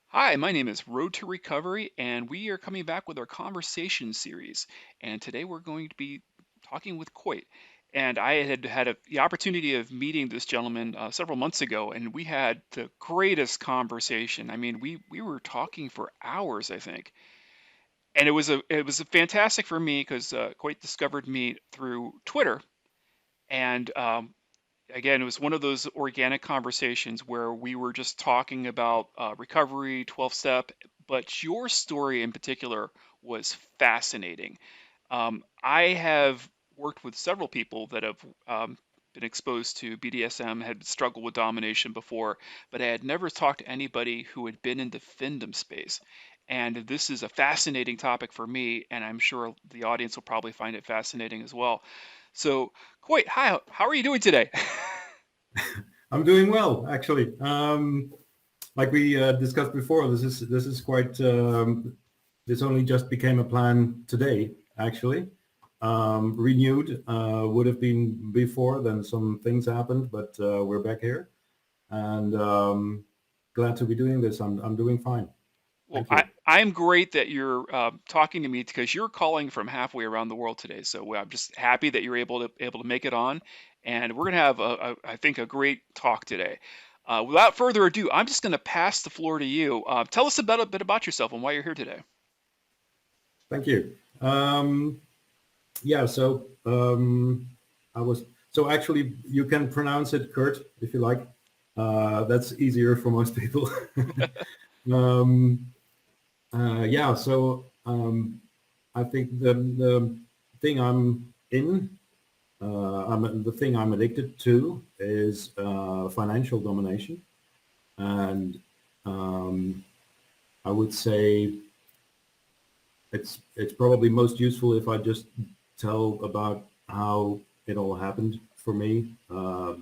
Hi, my name is Road to Recovery, and we are coming back with our conversation series. And today we're going to be talking with Coit. And I had had the opportunity of meeting this gentleman several months ago, and we had the greatest conversation. I mean, we were talking for hours, I think. And it was a fantastic for me because Coit discovered me through Twitter, and again, it was one of those organic conversations where we were just talking about recovery, 12 step, but your story in particular was fascinating. I have worked with several people that have been exposed to BDSM, had struggled with domination before, but I had never talked to anybody who had been in the findom space. And this is a fascinating topic for me, and I'm sure the audience will probably find it fascinating as well. So, Coit, hi, how are you doing today? I'm doing well, actually. Like we discussed before, this is quite. This only just became a plan today, actually. Renewed would have been before, then some things happened, but we're back here, and glad to be doing this. I'm doing fine. Well, Thank I, you. I'm great that you're talking to me because you're calling from halfway around the world today. So I'm just happy that you're able to make it on, and we're gonna have I think a great talk today. Without further ado, I'm just gonna pass the floor to you. Tell us about a bit about yourself and why you're here today. Thank you. Yeah. I was. So actually, you can pronounce it Kurt if you like. That's easier for most people. um, yeah, so I think the thing I'm in, the thing I'm addicted to is financial domination. And um, I would say it's probably most useful if I just tell about how it all happened for me.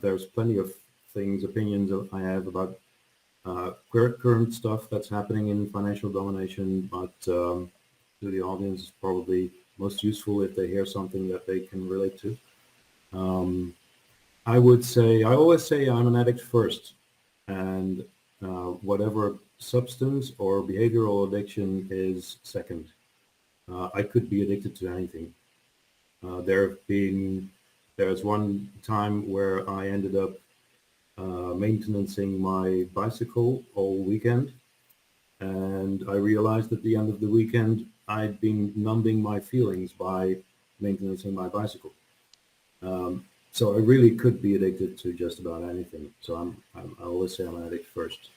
There's plenty of things, opinions I have about current stuff that's happening in financial domination, but to the audience, it's probably most useful if they hear something that they can relate to. Um, I always say I'm an addict first, and whatever substance or behavioral addiction is second. I could be addicted to anything. There have been, there's one time where I ended up maintaining my bicycle all weekend. And I realized at the end of the weekend, I'd been numbing my feelings by maintaining my bicycle. So I really could be addicted to just about anything. So I always say I'm an addict first.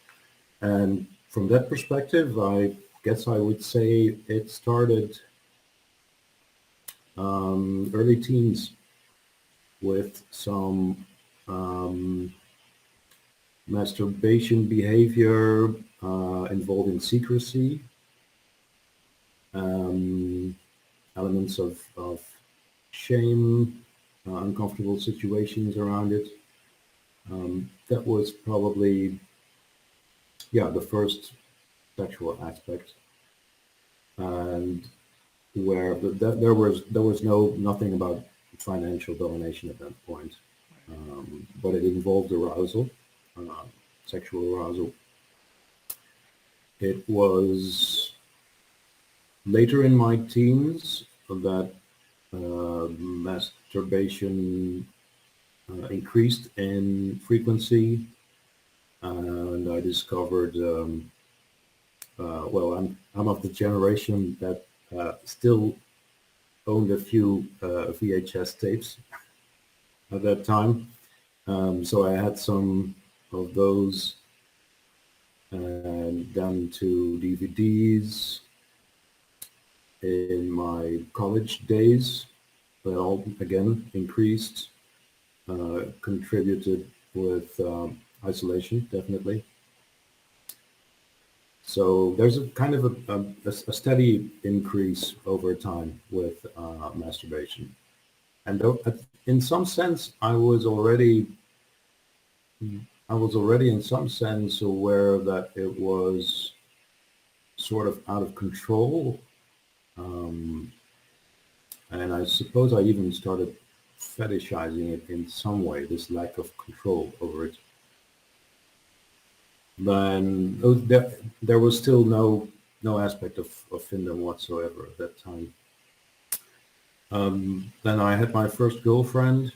And from that perspective, I guess I would say it started early teens with some um, masturbation behavior involving secrecy, um, elements of shame, uncomfortable situations around it. That was probably, yeah, the first sexual aspect, and where there was nothing about financial domination at that point, but it involved arousal, uh, sexual arousal. It was later in my teens that masturbation increased in frequency, and I discovered. Well, I'm of the generation that still owned a few VHS tapes at that time, so I had some of those, and then to DVDs in my college days. That all again increased, contributed with isolation, definitely. So there's a kind of a steady increase over time with masturbation. And in some sense, I was already in some sense aware that it was sort of out of control. Um, and I suppose I even started fetishizing it in some way, this lack of control over it. then there was still no aspect of findom whatsoever at that time. Then I had my first girlfriend.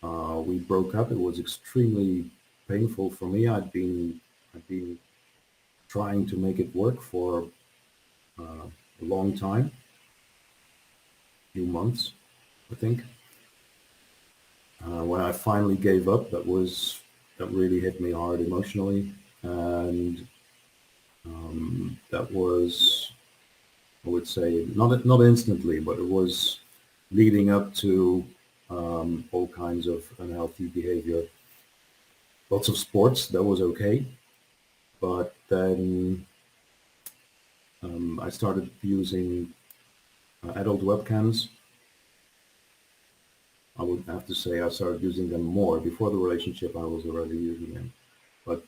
We broke up. It was extremely painful for me. I'd been trying to make it work for a long time, few months, I think. When I finally gave up, that really hit me hard emotionally, and that was, I would say, not instantly, but it was leading up to all kinds of unhealthy behavior. Lots of sports, that was okay, but then I started using adult webcams. I would have to say I started using them more. Before the relationship, I was already using them. But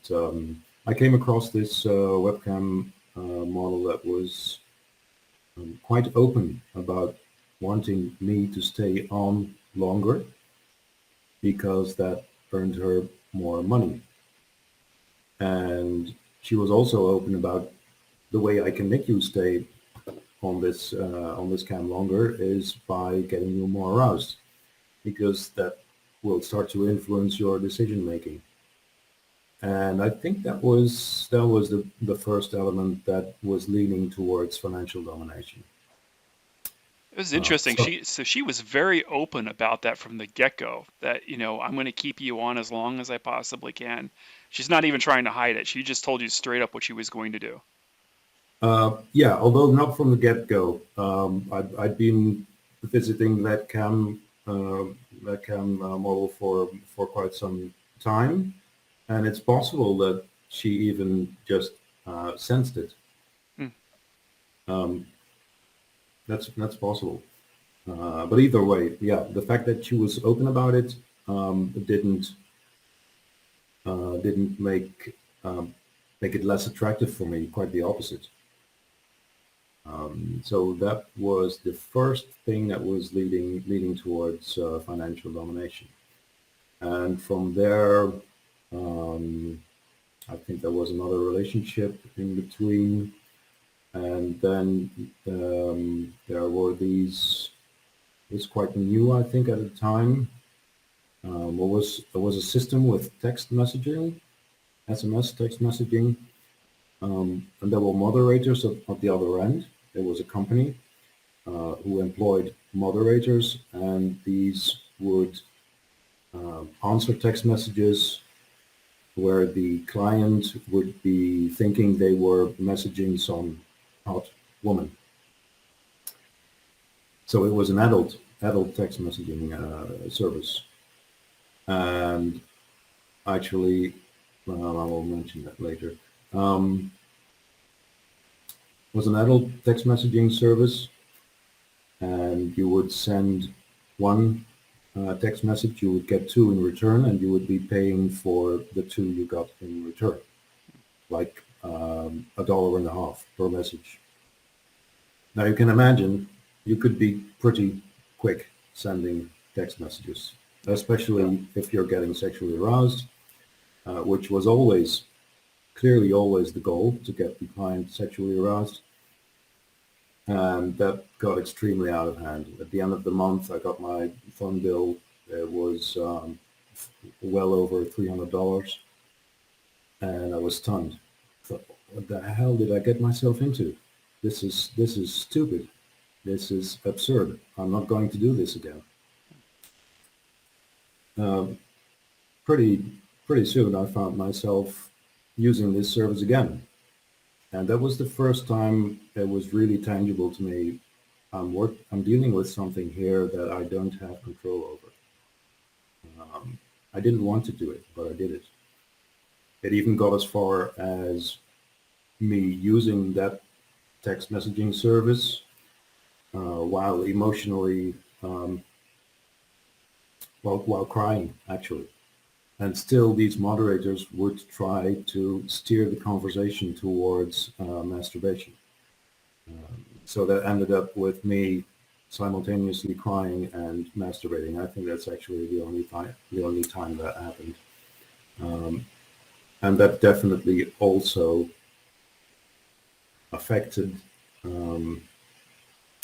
I came across this webcam model that was quite open about wanting me to stay on longer because that earned her more money. And she was also open about the way I can make you stay on this cam longer is by getting you more aroused, because that will start to influence your decision making. And I think that was the first element that was leaning towards financial domination. It was interesting. So She was very open about that from the get-go, that, I'm going to keep you on as long as I possibly can. She's not even trying to hide it. She just told you straight up what she was going to do. yeah, although not from the get-go, I'd been visiting that cam model for quite some time, and it's possible that she even just sensed it. Hmm. Um, that's possible. But either way, yeah, the fact that she was open about it didn't make it less attractive for me. Quite the opposite. So that was the first thing that was leading towards financial domination. And from there, um, I think there was another relationship in between, and then there were these. It's quite new, I think, at the time. There was a system with text messaging, SMS text messaging, and there were moderators at the other end. There was a company who employed moderators, and these would answer text messages where the client would be thinking they were messaging some hot woman. So it was an adult text messaging service, and actually, well, I will mention that later. Um, was an adult text messaging service, and you would send one text message, you would get two in return, and you would be paying for the two you got in return, like $1.50 per message. Now you can imagine you could be pretty quick sending text messages, especially if you're getting sexually aroused, which was clearly always the goal, to get the client sexually aroused. And that got extremely out of hand. At the end of the month, I got my phone bill. It was well over $300, and I was stunned. Thought, what the hell did I get myself into? This is stupid. This is absurd. I'm not going to do this again. Uh, pretty pretty soon, I found myself using this service again, and that was the first time it was really tangible to me. I'm dealing with something here that I don't have control over. I didn't want to do it, but I did it. It even got as far as me using that text messaging service while emotionally, while crying, actually. And still, these moderators would try to steer the conversation towards masturbation. So that ended up with me simultaneously crying and masturbating. I think that's actually the only time that happened. and that definitely also affected, um,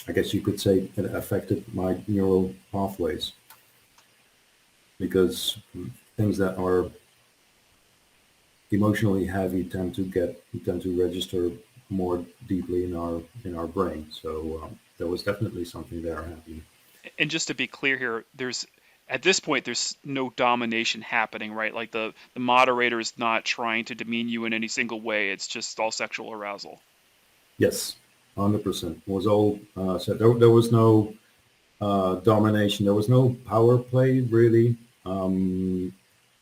I guess you could say, it affected my neural pathways, because things that are emotionally heavy tend to register more deeply in our brain. So there was definitely something there happening. And just to be clear here, there's at this point there's no domination happening, right? Like the moderator is not trying to demean you in any single way. It's just all sexual arousal. Yes, 100% was all said. There was no domination. There was no power play really. Um,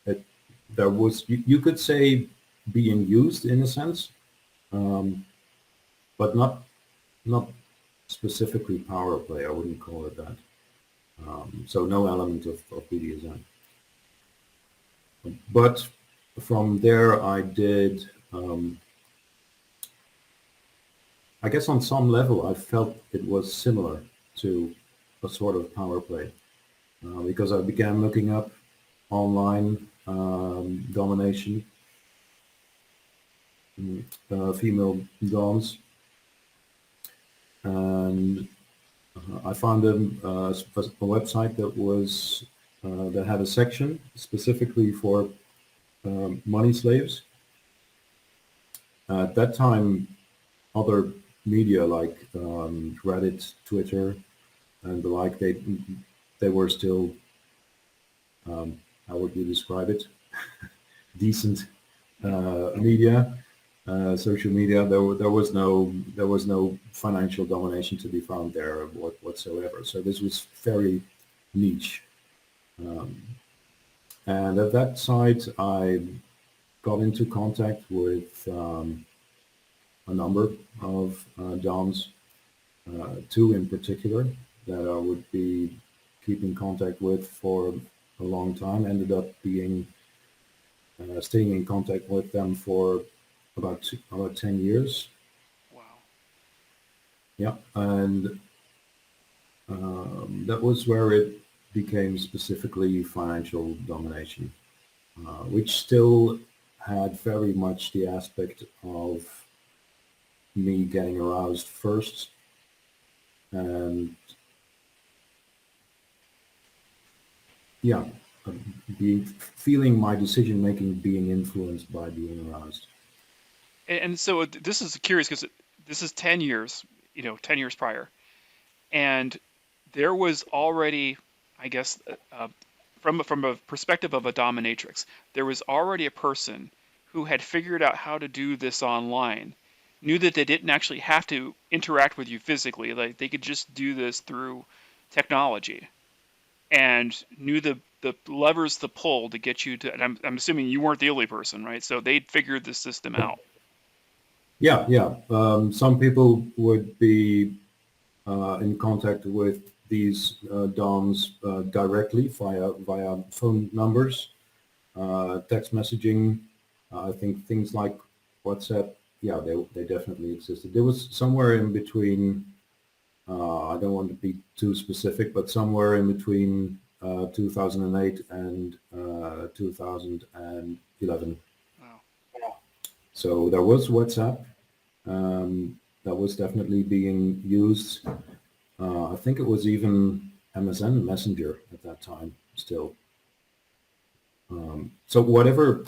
it, there was you could say being used in a sense, um, but not specifically power play. I wouldn't call it that. So no element of BDSM. But from there, I did. I guess on some level, I felt it was similar to a sort of power play because I began looking up online domination, female doms, and I found a website that had a section specifically for money slaves. At that time, other media like Reddit, Twitter, and the like, they were still, how would you describe it? Decent media, social media. There was no financial domination to be found there whatsoever. So this was very niche. Um, and at that site, I got into contact with a number of DOMs, two in particular that I would be keeping contact with for a long time. Ended up being staying in contact with them for about 10 years. Wow. Yeah, and that was where it became specifically financial domination, which still had very much the aspect of me getting aroused first and yeah, uh, being feeling my decision making being influenced by being aroused. And so this is curious because this is 10 years, 10 years prior. And there was already, I guess, from a perspective of a dominatrix, there was already a person who had figured out how to do this online, knew that they didn't actually have to interact with you physically, like they could just do this through technology, and knew the levers to pull to get you to. And I'm assuming you weren't the only person, right? So they'd figured the system out. Yeah, yeah. Some people would be in contact with these DOMs directly via phone numbers, text messaging. I think things like WhatsApp. Yeah, they definitely existed. There was somewhere in between. I don't want to be too specific, but somewhere in between 2008 and 2011. Wow. So there was WhatsApp that was definitely being used. I think it was even MSN Messenger at that time still. So whatever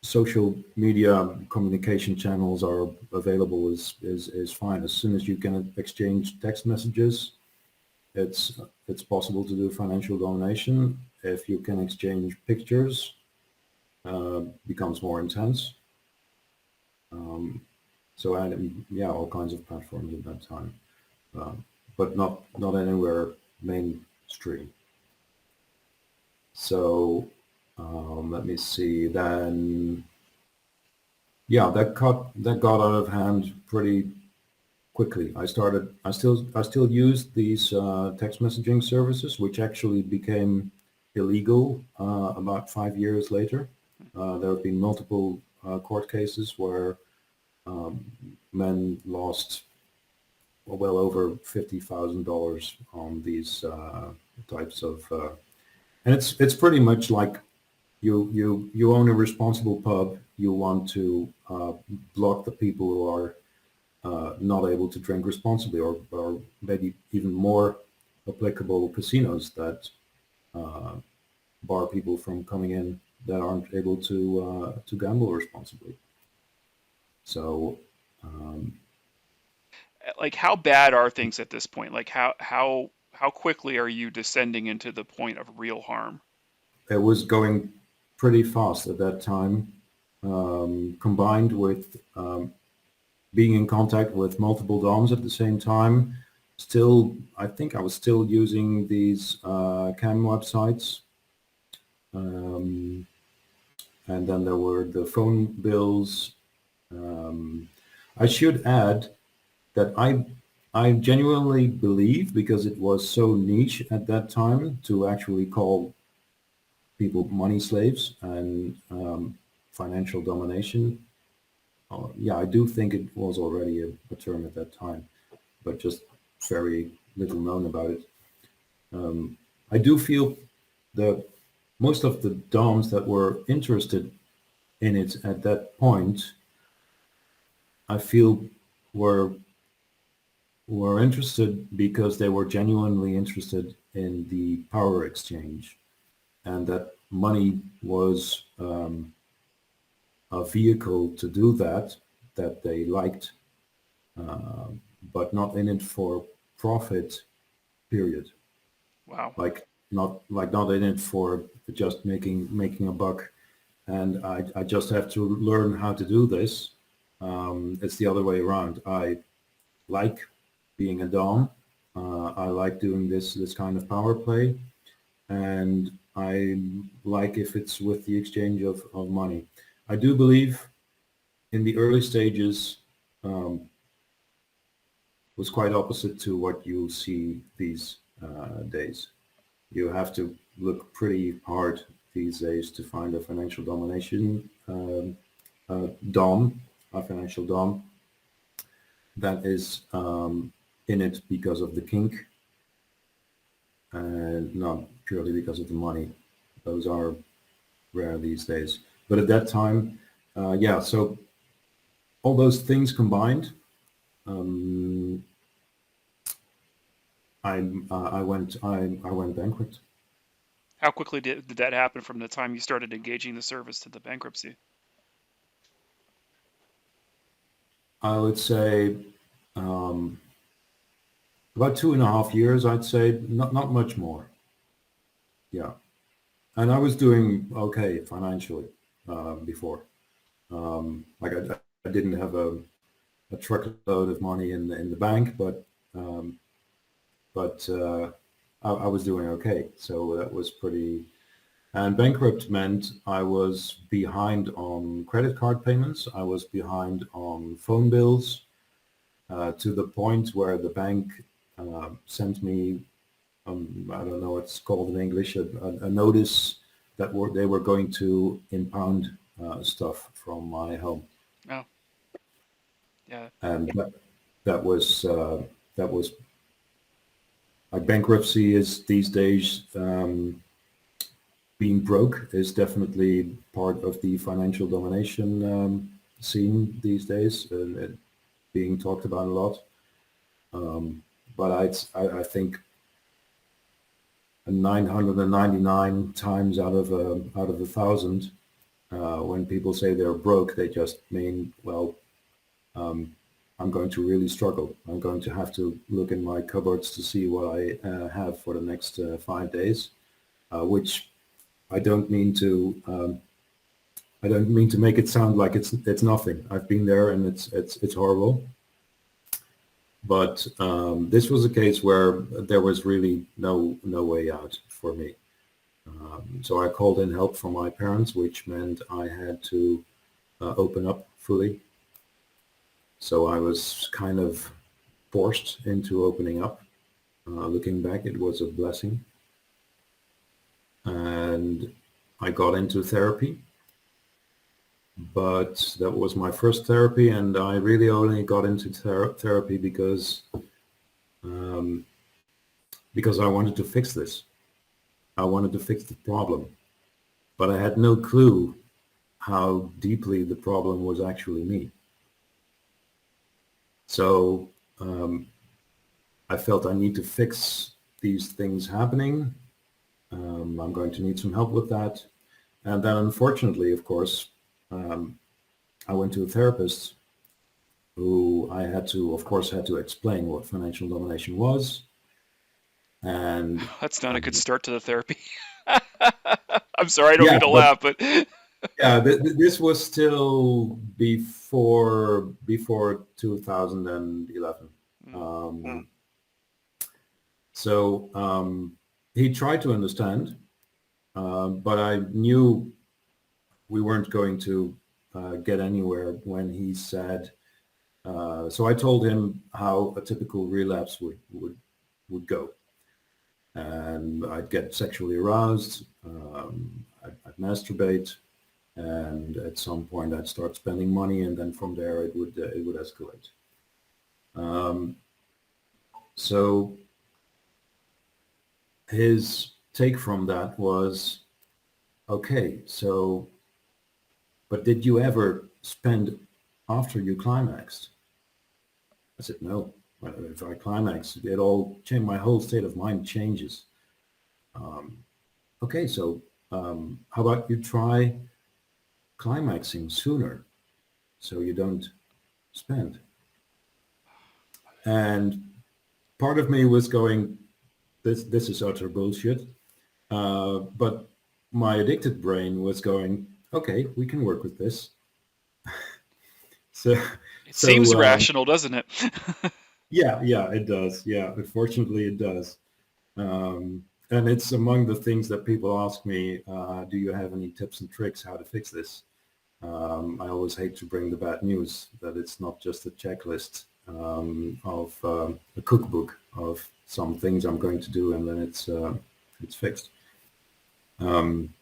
social media communication channels are available is fine. As soon as you can exchange text messages, it's possible to do financial domination. If you can exchange pictures, becomes more intense. So and yeah, all kinds of platforms at that time, but not anywhere mainstream. So let me see. Then yeah, that got out of hand pretty quickly. I still used these text messaging services, which actually became illegal about 5 years later. There have been multiple court cases where men lost well over $50,000 on these types of, and it's pretty much like you own a responsible pub. You want to block the people who are not able to drink responsibly, or maybe even more applicable, casinos that bar people from coming in that aren't able to gamble responsibly. So Like, how bad are things at this point? Like, how quickly are you descending into the point of real harm? it was going pretty fast at that time, combined with being in contact with multiple DOMs at the same time. Still, I think I was still using these cam websites. Um, and then there were the phone bills. Um, I should add that I genuinely believe, because it was so niche at that time, to actually call people money slaves and financial domination. Yeah, I do think it was already a term at that time, but just very little known about it. I do feel that most of the DOMs that were interested in it at that point, I feel were were interested because they were genuinely interested in the power exchange, and that money was a vehicle to do that, that they liked, but not in it for profit, period. Wow. Not in it for just making a buck. And I just have to learn how to do this. It's the other way around. I like being a dom. I like doing this kind of power play, and I like if it's with the exchange of money. I do believe in the early stages was quite opposite to what you see these days. You have to look pretty hard these days to find a financial domination dom, a financial dom that is in it because of the kink and not purely because of the money. Those are rare these days. But at that time, yeah. So all those things combined, um, I went bankrupt. How quickly did that happen from the time you started engaging the service to the bankruptcy? I would say about 2.5 years. I'd say not much more. Yeah, and I was doing okay financially before. I didn't have a truckload of money in the bank, but I was doing okay. So that was pretty. And bankrupt meant I was behind on credit card payments. I was behind on phone bills, to the point where the bank sent me, I don't know what it's called in English, a notice that they were going to impound stuff from my home. Oh, yeah. And that was like bankruptcy is these days. Being broke is definitely part of the financial domination scene these days, and being talked about a lot. But I think 999 times out of 1,000, when people say they're broke, they just mean, well, I'm going to really struggle. I'm going to have to look in my cupboards to see what I have for the next 5 days, which I don't mean to. I don't mean to make it sound like it's nothing. I've been there, and it's horrible. But this was a case where there was really no way out for me. So I called in help from my parents, which meant I had to open up fully. So I was kind of forced into opening up. Looking back, it was a blessing. And I got into therapy, but that was my first therapy, and I really only got into therapy because I wanted to fix this. I wanted to fix the problem. but I had no clue how deeply the problem was actually me. So I felt I need to fix these things happening. I'm going to need some help with that. And then unfortunately, of course, um, I went to a therapist who I had to, of course, had to explain what financial domination was. And That's not a good start to the therapy. I'm sorry, I don't mean yeah, to but laugh, but yeah, this was still before 2011. mm, Um, so he tried to understand, but I knew we weren't going to get anywhere when he said. So I told him how a typical relapse would go, and I'd get sexually aroused, I'd masturbate, and at some point I'd start spending money, and then from there it would escalate. Um, so his take from that was, okay, so but did you ever spend after you climaxed? I said no. If I climax, it all change. My whole state of mind changes. Um, okay, so how about you try climaxing sooner so you don't spend? And part of me was going, this is utter bullshit. But my addicted brain was going, okay, we can work with this. So, it seems so rational, doesn't it? yeah, it does. Yeah, unfortunately, it does. And it's among the things that people ask me, do you have any tips and tricks how to fix this? I always hate to bring the bad news that it's not just a checklist of a cookbook of some things I'm going to do, and then it's fixed. Um,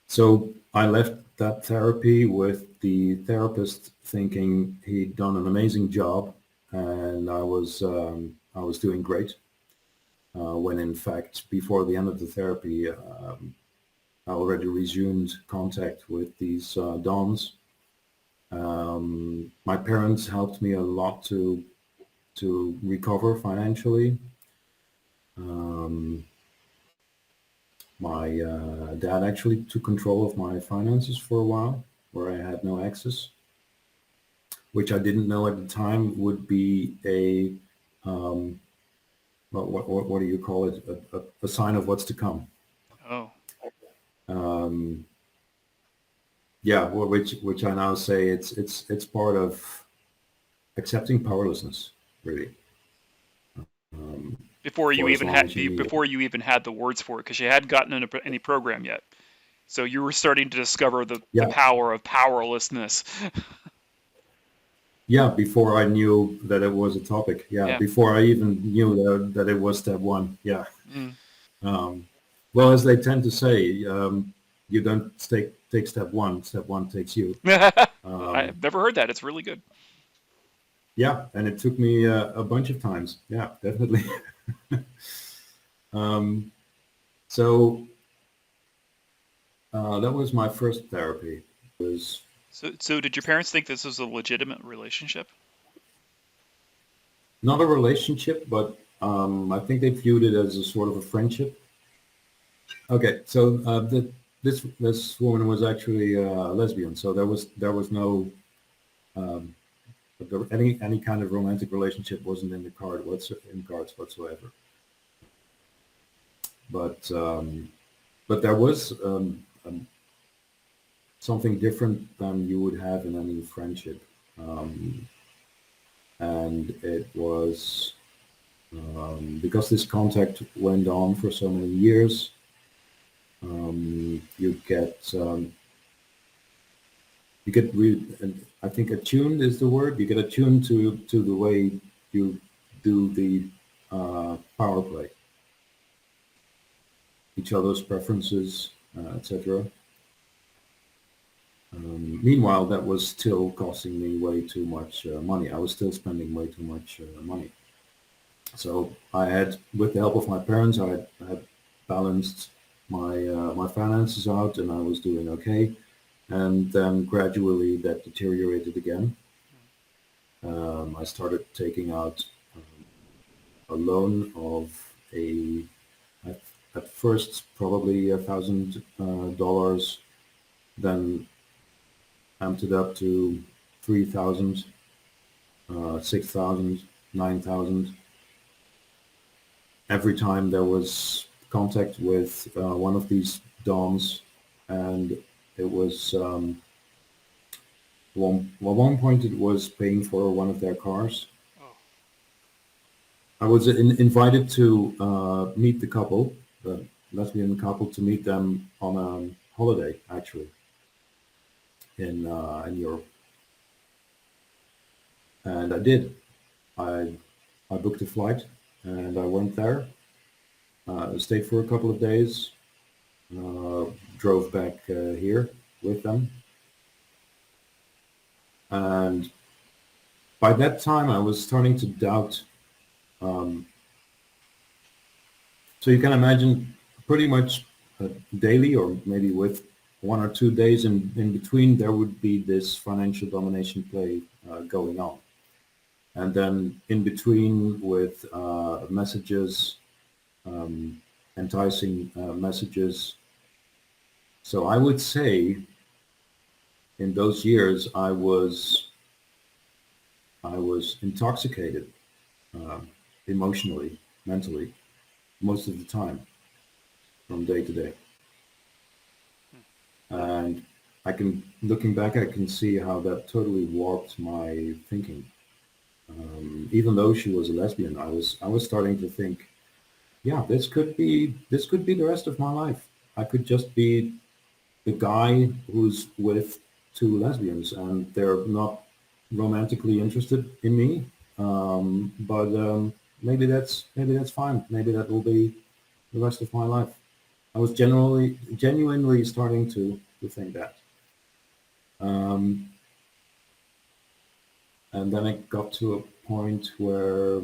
so I left that therapy with the therapist thinking he'd done an amazing job, and I was doing great. When in fact, before the end of the therapy, I already resumed contact with these dons. My parents helped me a lot to recover financially. Um, my dad actually took control of my finances for a while, where I had no access, which I didn't know at the time would be a what do you call it? A sign of what's to come. Oh, Um, yeah, which I now say it's part of accepting powerlessness, really, um, for as long as you need it. before you even had the words for it, because you hadn't gotten into any program yet. So you were starting to discover the Yeah, power of powerlessness. yeah. Before I knew that it was a topic. Yeah, Yeah. before I even knew that it was step one. Yeah. Mm. Um, well, as they tend to say, you don't take step one. Step one takes you. Um, I've never heard that. It's really good. yeah, and it took me a bunch of times. Yeah, definitely. um, so that was my first therapy. It was So did your parents think this was a legitimate relationship? not a relationship, but I think they viewed it as a sort of a friendship. Okay, so this woman was actually a lesbian, so there was no um, any kind of romantic relationship wasn't in the cards whatsoever. But there was something different than you would have in any friendship, um, and it was because this contact went on for so many years. You get really, and I think attuned is the word. You get attuned to the way you do the power play, each other's preferences, etc. Meanwhile, that was still costing me way too much money. I was still spending way too much money. So I had, with the help of my parents, I had balanced my finances out, and I was doing okay. And then gradually that deteriorated again. I started taking out a loan of a at, at first probably $1,000, then amped it up to 3,000, 6,000, 9,000. Every time there was contact with one of these DOMs, and it was one point it was paying for one of their cars. Oh, I was invited to meet the couple, the lesbian couple, to meet them on a holiday actually in Europe, and I did. I I booked a flight and I went there. Stayed for a couple of days. Uh, Drove back here with them, and by that time I was starting to doubt. Um, so you can imagine pretty much daily, or maybe with 1 or 2 days in between, there would be this financial domination play going on. And then in between with messages, um, enticing messages. So I would say in those years I was intoxicated emotionally, mentally, most of the time, from day to day. And looking back, I can see how that totally warped my thinking. Even though she was a lesbian, I was starting to think, yeah, this could be the rest of my life. I could just be the guy who's with two lesbians, and they're not romantically interested in me. But maybe that's fine. Maybe that will be the rest of my life. I was genuinely starting to think that. Um, and then it got to a point where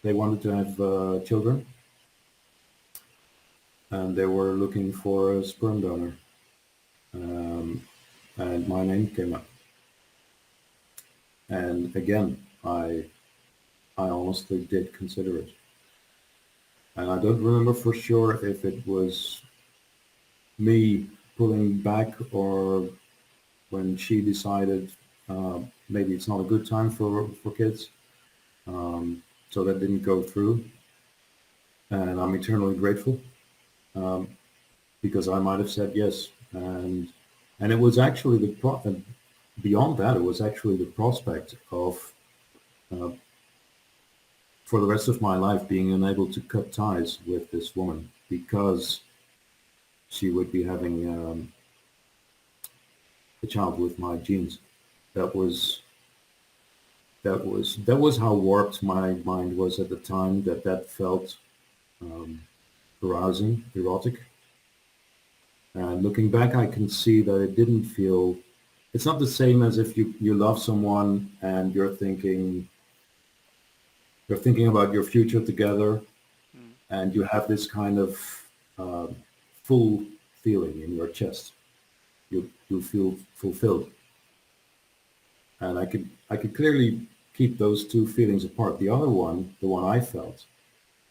they wanted to have children, and they were looking for a sperm donor. Um, and my name came up. And again, I honestly did consider it. And I don't remember for sure if it was me pulling back, or when she decided maybe it's not a good time for kids. So that didn't go through. And I'm eternally grateful, um, because I might have said yes. And it was actually beyond that, it was actually the prospect of, uh, for the rest of my life, being unable to cut ties with this woman because she would be having a child with my genes. That was that was how warped my mind was at the time. That felt um, arousing, erotic. And looking back, I can see that it didn't feel. It's not the same as if you love someone and you're thinking about your future together, mm, and you have this kind of uh, full feeling in your chest. You feel fulfilled, and I could clearly keep those two feelings apart. The other one, the one I felt,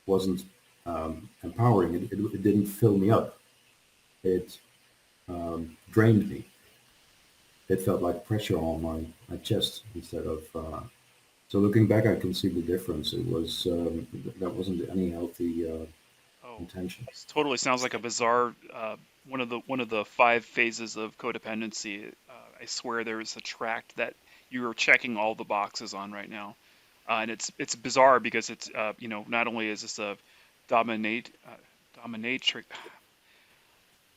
wasn't empowering. It didn't fill me up. It drained me. It felt like pressure on my chest instead of. So looking back, I can see the difference. It was that wasn't any healthy oh, intention. this totally sounds like a bizarre one of the five phases of codependency. I swear there is a tract that you are checking all the boxes on right now, and it's bizarre because it's not only is this a dominatrix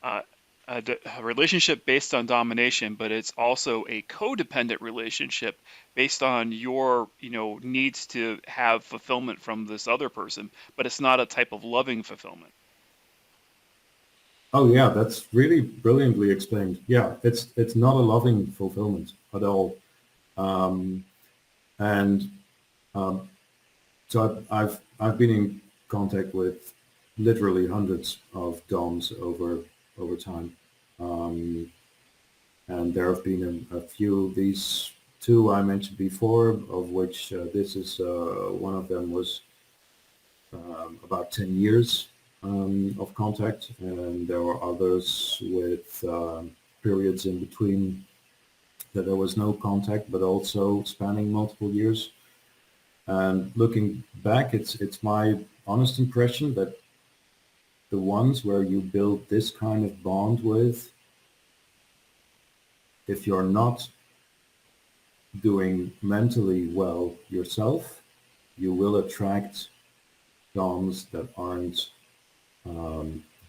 uh, a relationship based on domination, but it's also a codependent relationship based on your, needs to have fulfillment from this other person, but it's not a type of loving fulfillment. Oh yeah, that's really brilliantly explained. Yeah, it's not a loving fulfillment at all. Um, and um, so I've been in contact with literally hundreds of DOMs over time. Um, and there have been a few. These two I mentioned before, of which this is one of them was about 10 years of contact, and there were others with periods in between that there was no contact, but also spanning multiple years. And looking back, it's my honest impression that the ones where you build this kind of bond with, if you're not doing mentally well yourself, you will attract DOMs that aren't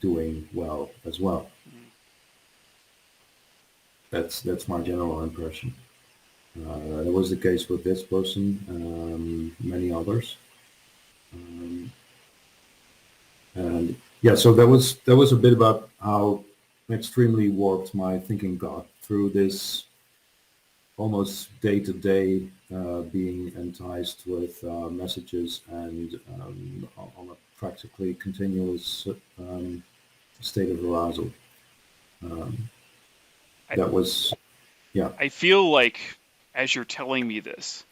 doing well as well. Mm. That's my general impression. It was the case with this person, many others, and yeah. So that was a bit about how extremely warped my thinking got through this almost day to day being enticed with messages and on a practically continuous state of arousal. Um, I, that was, yeah. I feel like as you're telling me this,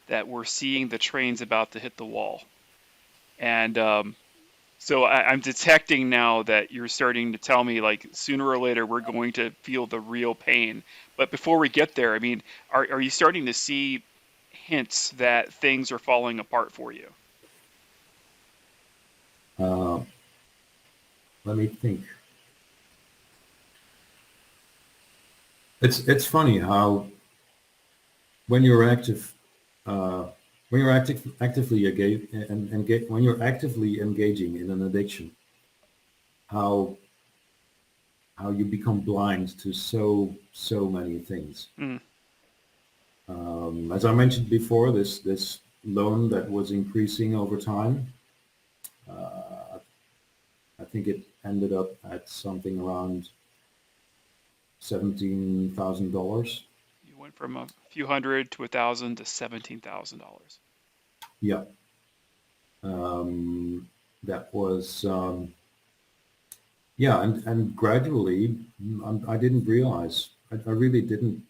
that we're seeing the trains about to hit the wall. And so I'm detecting now that you're starting to tell me like sooner or later we're going to feel the real pain. But before we get there, I mean, are you starting to see hints that things are falling apart for you? Uh, Let me think. It's funny how when you're active, uh, when you're actively when you're actively engaging in an addiction, how you become blind to so many things. Mm, As I mentioned before, this loan that was increasing over time, I think it ended up at something around $17,000. you went from a few hundred to 1,000 to $17,000. Yeah, that was yeah, and gradually, I didn't realize. I really didn't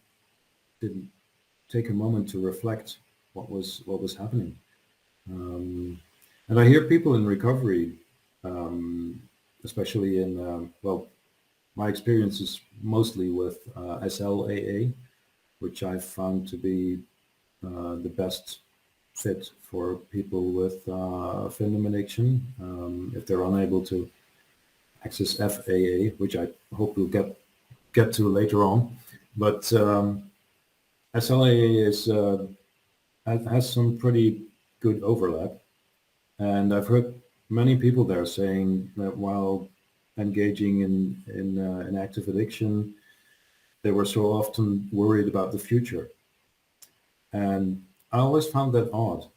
take a moment to reflect what was happening. Um, and I hear people in recovery, um, especially in well, my experience is mostly with SLAA, which I found to be the best fit for people with findom addiction if they're unable to access FAA, which I hope we'll get to later on. But SLAA has some pretty good overlap, and I've heard many people there saying that while engaging in active addiction, they were so often worried about the future, and I always found that odd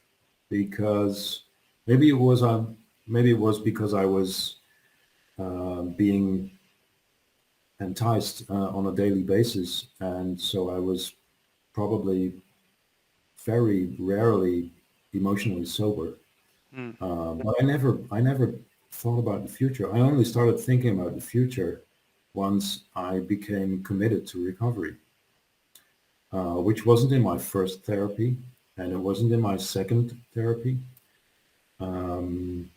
because maybe it was maybe it was because I was being enticed on a daily basis, and so I was probably very rarely emotionally sober. Mm, But I never thought about the future. I only started thinking about the future once I became committed to recovery, which wasn't in my first therapy, and it wasn't in my second therapy. Um,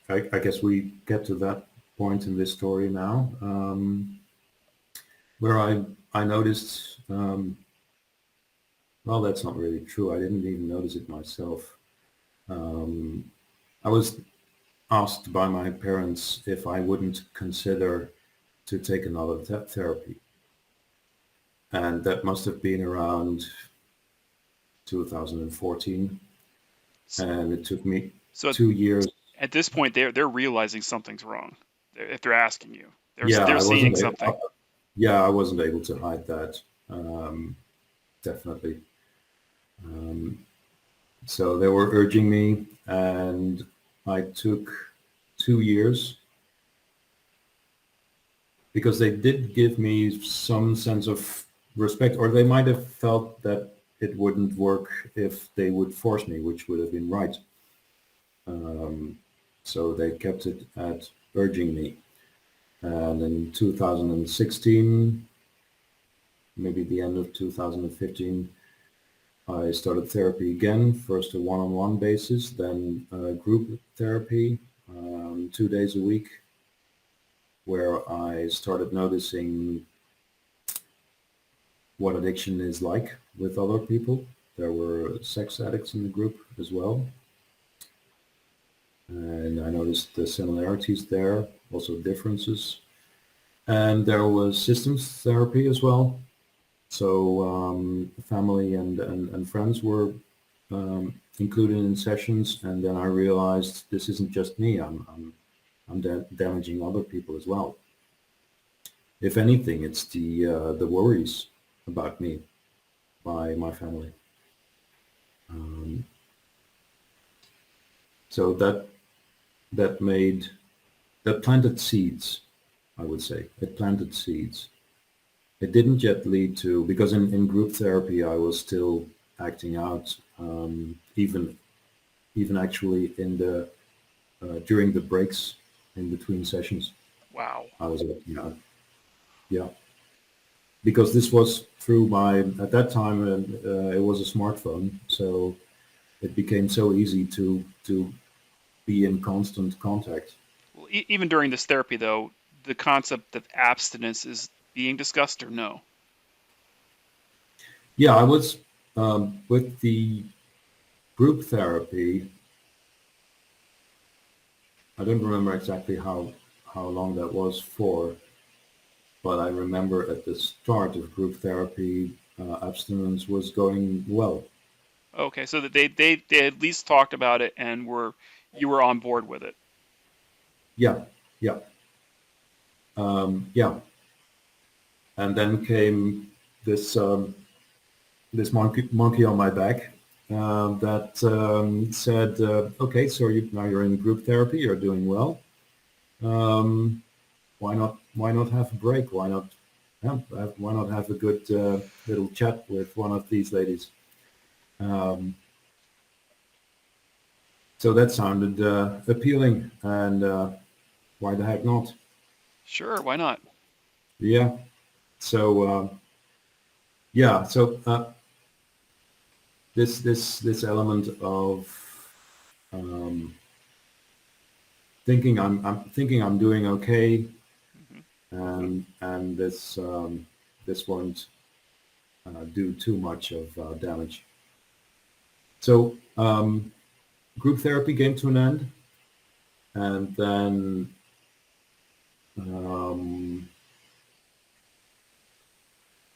I guess we get to that point in this story now, where I noticed. Well, that's not really true. I didn't even notice it myself. Um, I was asked by my parents if I wouldn't consider to take another therapy, and that must have been around 2014, and it took me so 2 years. at this point, they're realizing something's wrong. If they're asking you, Yeah, they're I seeing wasn't. something. Yeah, I wasn't able to hide that. Um, Definitely. Um, so they were urging me, and I took 2 years because they did give me some sense of respect, or they might have felt that it wouldn't work if they would force me, which would have been right. Um, So they kept it at urging me. And in 2016, maybe the end of 2015, I started therapy again, first a one-on-one basis, then group therapy, 2 days a week, where I started noticing what addiction is like with other people. There were sex addicts in the group as well. And I noticed the similarities there, also differences. And there was systems therapy as well. So family and friends were included in sessions, and then I realized this isn't just me. I'm damaging other people as well. If anything, it's the worries about me by my family. Um, so that made that planted seeds. I would say it planted seeds. It didn't yet lead to, because in group therapy I was still acting out, even actually in the during the breaks in between sessions. Wow. I was acting out. Yeah, because this was through my, at that time it was a smartphone, so it became so easy to be in constant contact. Well, even during this therapy, though, the concept of abstinence is being discussed or no? Yeah, I was with the group therapy. I don't remember exactly how long that was for, but I remember at the start of group therapy, abstinence was going well. Okay, so that they at least talked about it and you were on board with it. Yeah, yeah, yeah. And then came this this monkey on my back that said, "Okay, so now you're in group therapy. You're doing well. Um, why not have a break? Why not? Yeah, why not have a good little chat with one of these ladies?" Um, so that sounded appealing, and why the heck not? Sure, why not? Yeah. So yeah. So this element of um, I'm thinking I'm doing okay, Hmm. and this won't do too much of damage. So group therapy came to an end, and then um,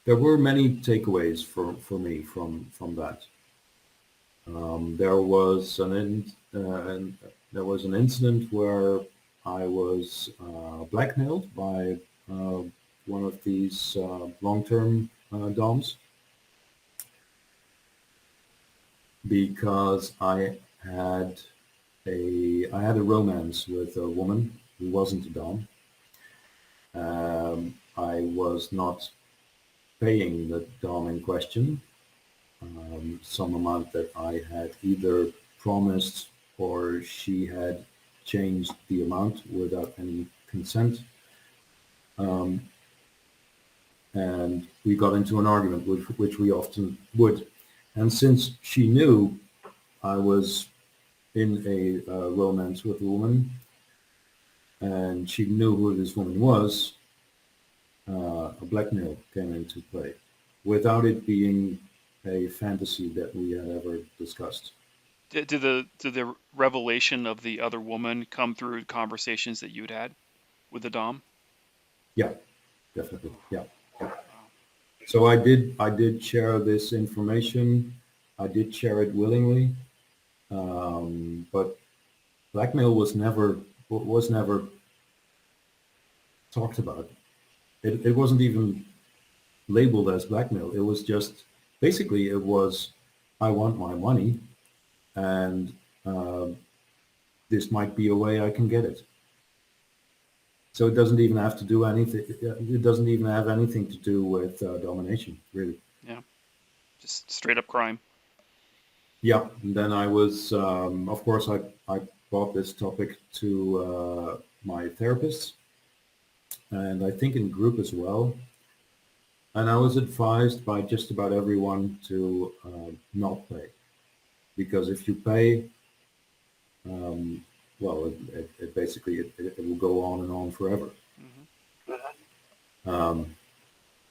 there were many takeaways for me from that. There was there was an incident where I was blackmailed by uh, one of these long-term DOMs because I had a romance with a woman who wasn't a dom. I was not paying the dom in question some amount that I had either promised or she had changed the amount without any consent. Um, and we got into an argument, which we often would. And since she knew I was in a romance with a woman, and she knew who this woman was, a blackmail came into play without it being a fantasy that we had ever discussed. Did the revelation of the other woman come through conversations that you'd had with the dom? Yeah, definitely. Yeah. Yeah. Wow. So I did share this information. I did share it willingly, but blackmail was never talked about. It wasn't even labeled as blackmail. It was just basically it was I want my money, and uh, this might be a way I can get it. So it doesn't even have to do anything. It doesn't even have anything to do with domination, really. Yeah, just straight up crime. Yeah. And then I was, of course, I brought this topic to my therapist, and I think in group as well. And I was advised by just about everyone to not pay, because if you pay, well, it basically it will go on and on forever. Hmm. Um,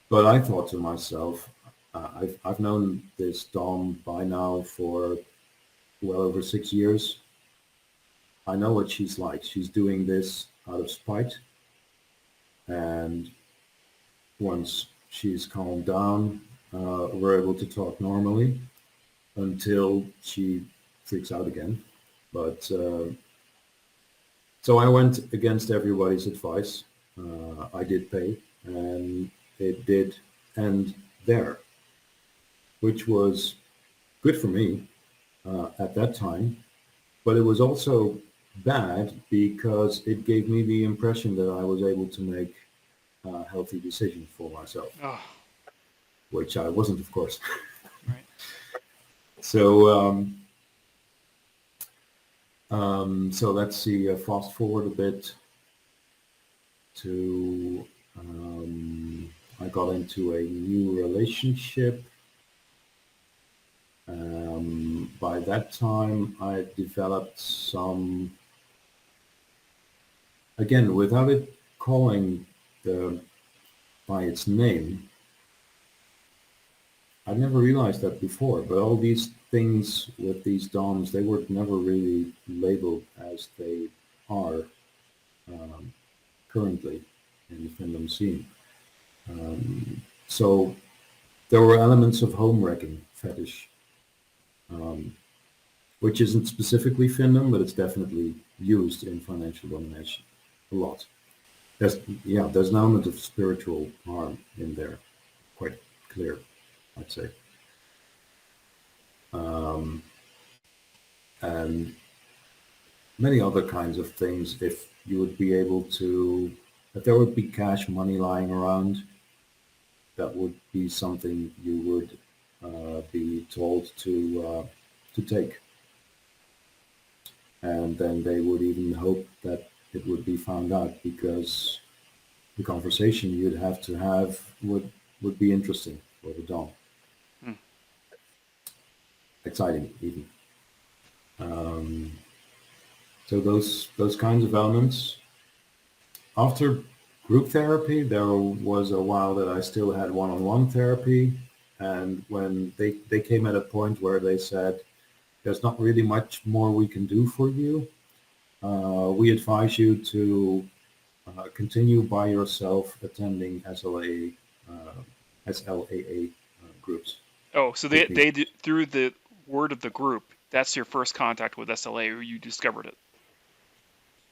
but I thought to myself, I've known this Dom by now for well over 6 years. I know what she's like. She's doing this out of spite, and once she's calmed down, we're able to talk normally until she freaks out again. But so I went against everybody's advice. I did pay, and it did end there, which was good for me at that time. But it was also bad because it gave me the impression that I was able to make healthy decisions for myself, Oh, which I wasn't, of course. right. So, so let's see. Fast forward a bit to I got into a new relationship. By that time, I developed some, again, without it calling the by its name. I never realized that before, but all these things with these DOMs, they were never really labeled as they are um, currently in the findom scene. So there were elements of home wrecking fetish, um, which isn't specifically findom, but it's definitely used in financial domination a lot. There's there's an element of spiritual harm in there, quite clear, I'd say. Um, and many other kinds of things. If you would be able to, if there would be cash money lying around, that would be something you would be told to take, and then they would even hope that it would be found out because the conversation you'd have to have would be interesting for the dom, Hmm. exciting even. Um, so those kinds of elements. After group therapy, there was a while that I still had one-on-one therapy. And when they came at a point where they said, there's not really much more we can do for you. We advise you to continue by yourself attending SLAA groups, Oh, so group meetings. through the word of the group, that's your first contact with SLA, or you discovered it.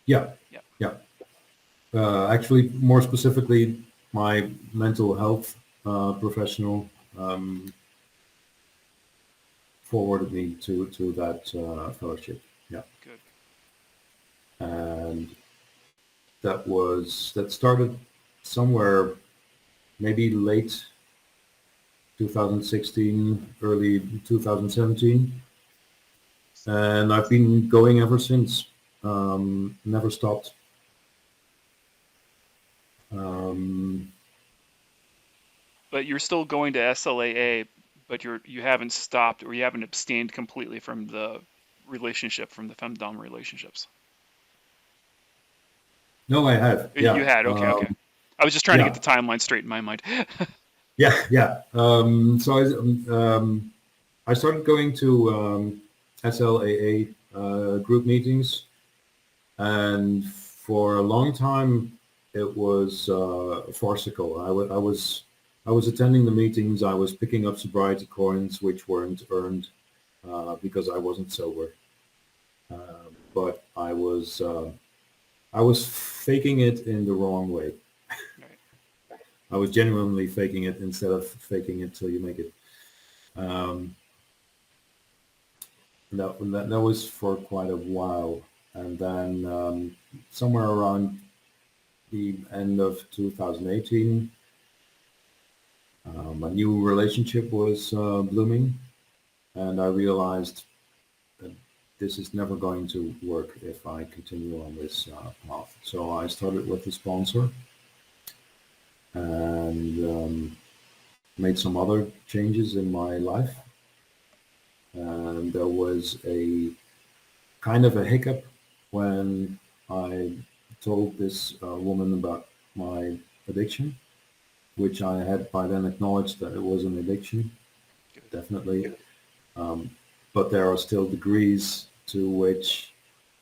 Yeah, Yeah. yeah. Actually, more specifically, my mental health professional um, forwarded me to that fellowship. Yeah, Good. and that started somewhere maybe late 2016, early 2017, and I've been going ever since. Never stopped. Um, But you're still going to SLAA, but you haven't stopped, or you haven't abstained completely from the relationship, from the femdom relationships. no, I have. You Yeah, had, okay, okay. I was just trying to get yeah, the timeline straight in my mind. yeah, yeah. So I started going to SLAA group meetings, and for a long time it was farcical. I was attending the meetings. I was picking up sobriety coins which weren't earned because I wasn't sober, but I was faking it in the wrong way. Right. I was genuinely faking it instead of faking it till you make it. Um, that was for quite a while, and then somewhere around the end of 2018, a new relationship was blooming, and I realized that this is never going to work if I continue on this path. So I started with the sponsor and made some other changes in my life. And there was a kind of a hiccup when I told this woman about my addiction, which I had by then acknowledged that it was an addiction, Good. definitely. Um, but there are still degrees to which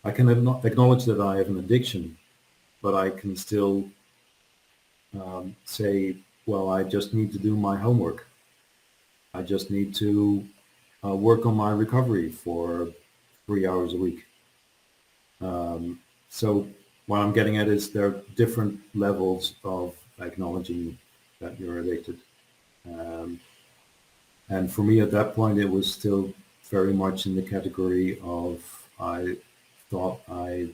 I can acknowledge that I have an addiction, but I can still say, well, I just need to do my homework. I just need to work on my recovery for 3 hours a week. So what I'm getting at is there are different levels of acknowledging that you're addicted. Um, and for me at that point, it was still very much in the category of I thought I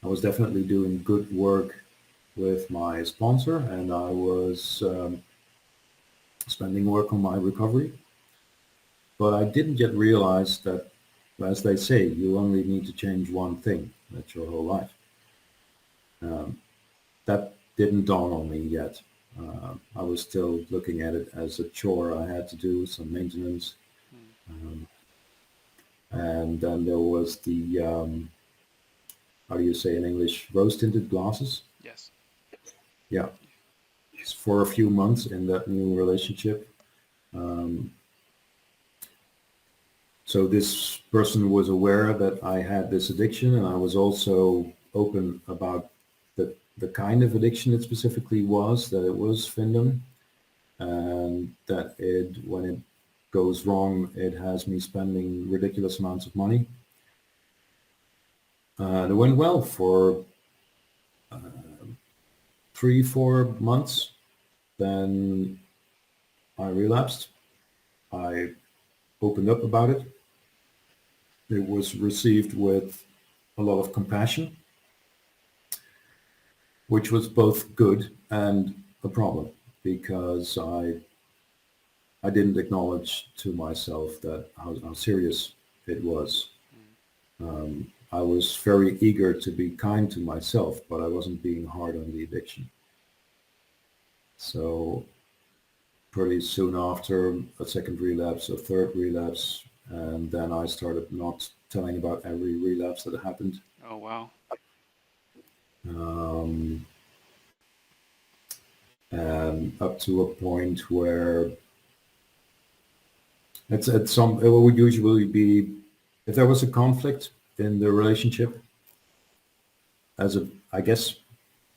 was definitely doing good work with my sponsor, and I was spending work on my recovery. But I didn't yet realize that, as they say, you only need to change one thing. That's your whole life. That didn't dawn on me yet. I was still looking at it as a chore I had to do, some maintenance. Mm. And then there was the, how do you say in English, rose-tinted glasses? Yes. Yeah, for a few months in that new relationship. Um, so this person was aware that I had this addiction, and I was also open about the kind of addiction it specifically was, that it was findom, and that when it goes wrong, it has me spending ridiculous amounts of money. It went well for 3, 4 months. Then I relapsed. I opened up about it. It was received with a lot of compassion, which was both good and a problem because I didn't acknowledge to myself that how serious it was. Mm. I was very eager to be kind to myself, but I wasn't being hard on the addiction. So pretty soon after, a second relapse, a third relapse, and then I started not telling about every relapse that happened. Oh, wow. Um, and up to a point where it would usually be if there was a conflict in the relationship, I guess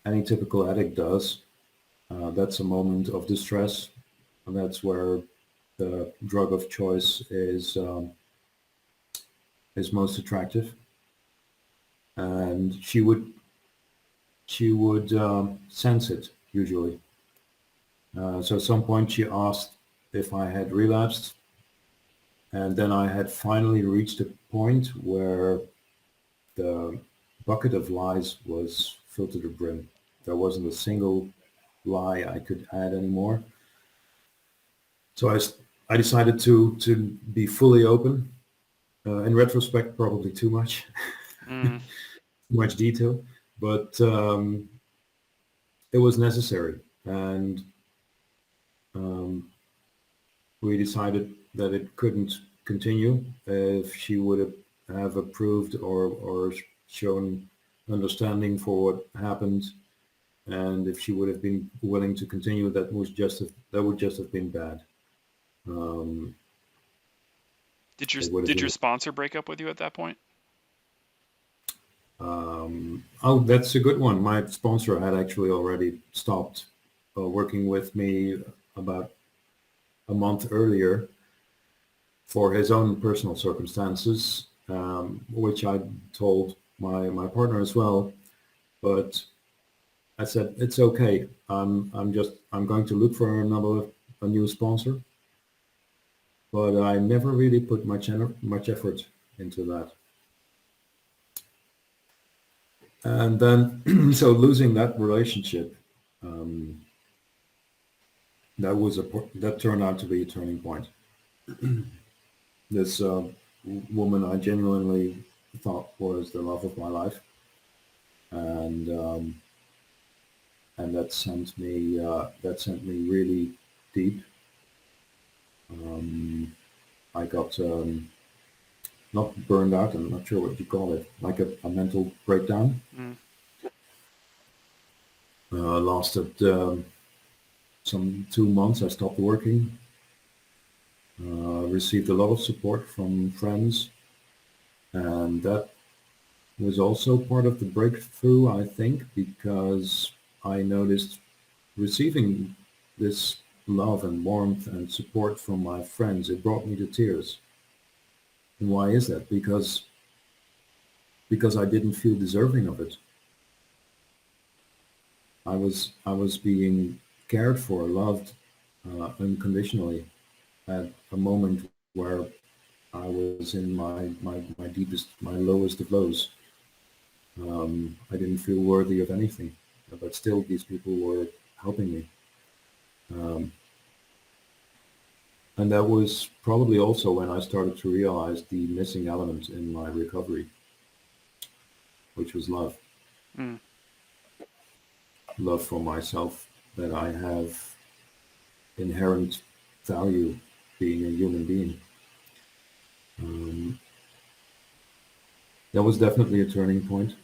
any typical addict does. That's a moment of distress, and that's where the drug of choice is most attractive. And she would sense it usually. So at some point she asked if I had relapsed, and then I had finally reached a point where the bucket of lies was filled to the brim. There wasn't a single lie I could add anymore. So I decided to be fully open. In retrospect, probably too much, too Mm. much detail, but it was necessary. And um, we decided that it couldn't continue if she would have approved or shown understanding for what happened, and if she would have been willing to continue, that would just have been bad. Um, Did your it would have did your been. sponsor break up with you at that point? Oh, that's a good one. My sponsor had actually already stopped working with me about a month earlier for his own personal circumstances, which I told my partner as well. But I said it's okay. I'm going to look for a new sponsor, but I never really put much effort into that. And then so losing that relationship, um, that turned out to be a turning point. This woman I genuinely thought was the love of my life, and that sent me really deep. Um, I got not burned out. I'm not sure what you call it, like a mental breakdown. Mm. Lasted some 2 months. I stopped working. Received a lot of support from friends, and that was also part of the breakthrough, I think, because I noticed receiving this love and warmth and support from my friends. It brought me to tears. And why is that? Because I didn't feel deserving of it. I was being cared for, loved unconditionally at a moment where I was in my deepest, my lowest of lows. I didn't feel worthy of anything, but still these people were helping me. Um, and that was probably also when I started to realize the missing element in my recovery, which was love. Mm. Love for myself, that I have inherent value being a human being. Um, that was definitely a turning point,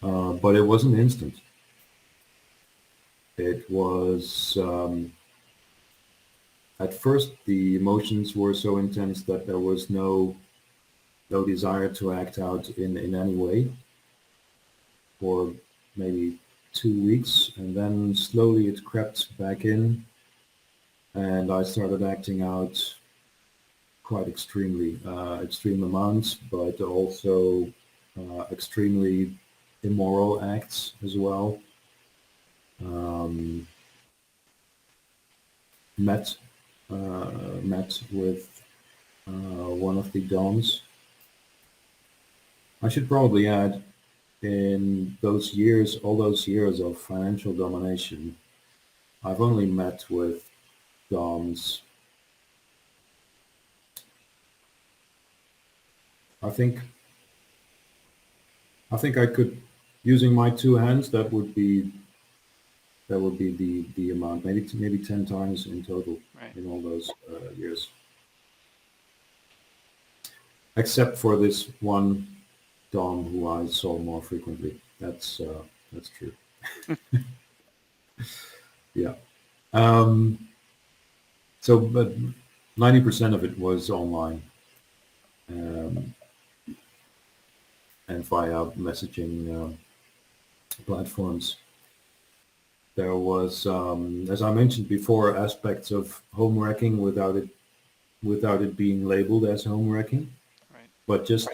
but it wasn't instant. It was, at first, the emotions were so intense that there was no desire to act out in any way for maybe 2 weeks. And then slowly it crept back in, and I started acting out quite extremely, extreme amounts, but also extremely immoral acts as well. Um, met met with one of the dons. I should probably add, in those years, all those years of financial domination, I've only met with dons. I think I could, using my two hands, that would be the amount, maybe 10 times in total Right. in all those years, except for this one Dom who I saw more frequently. That's true. Yeah. Um, so, but 90% of it was online, um, and via messaging platforms. There was, as I mentioned before, aspects of home wrecking without it being labeled as home wrecking, Right. but just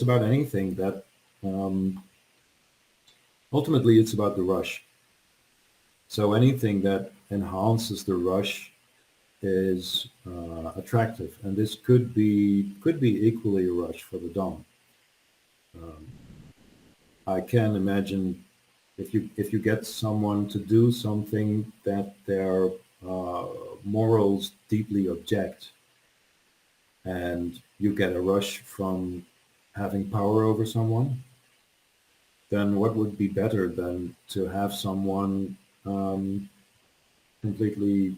about anything that, um, ultimately it's about the rush. So anything that enhances the rush is attractive, and this could be equally a rush for the dom. Um, I can imagine if you get someone to do something that their uh, morals deeply object, and you get a rush from having power over someone, then what would be better than to have someone completely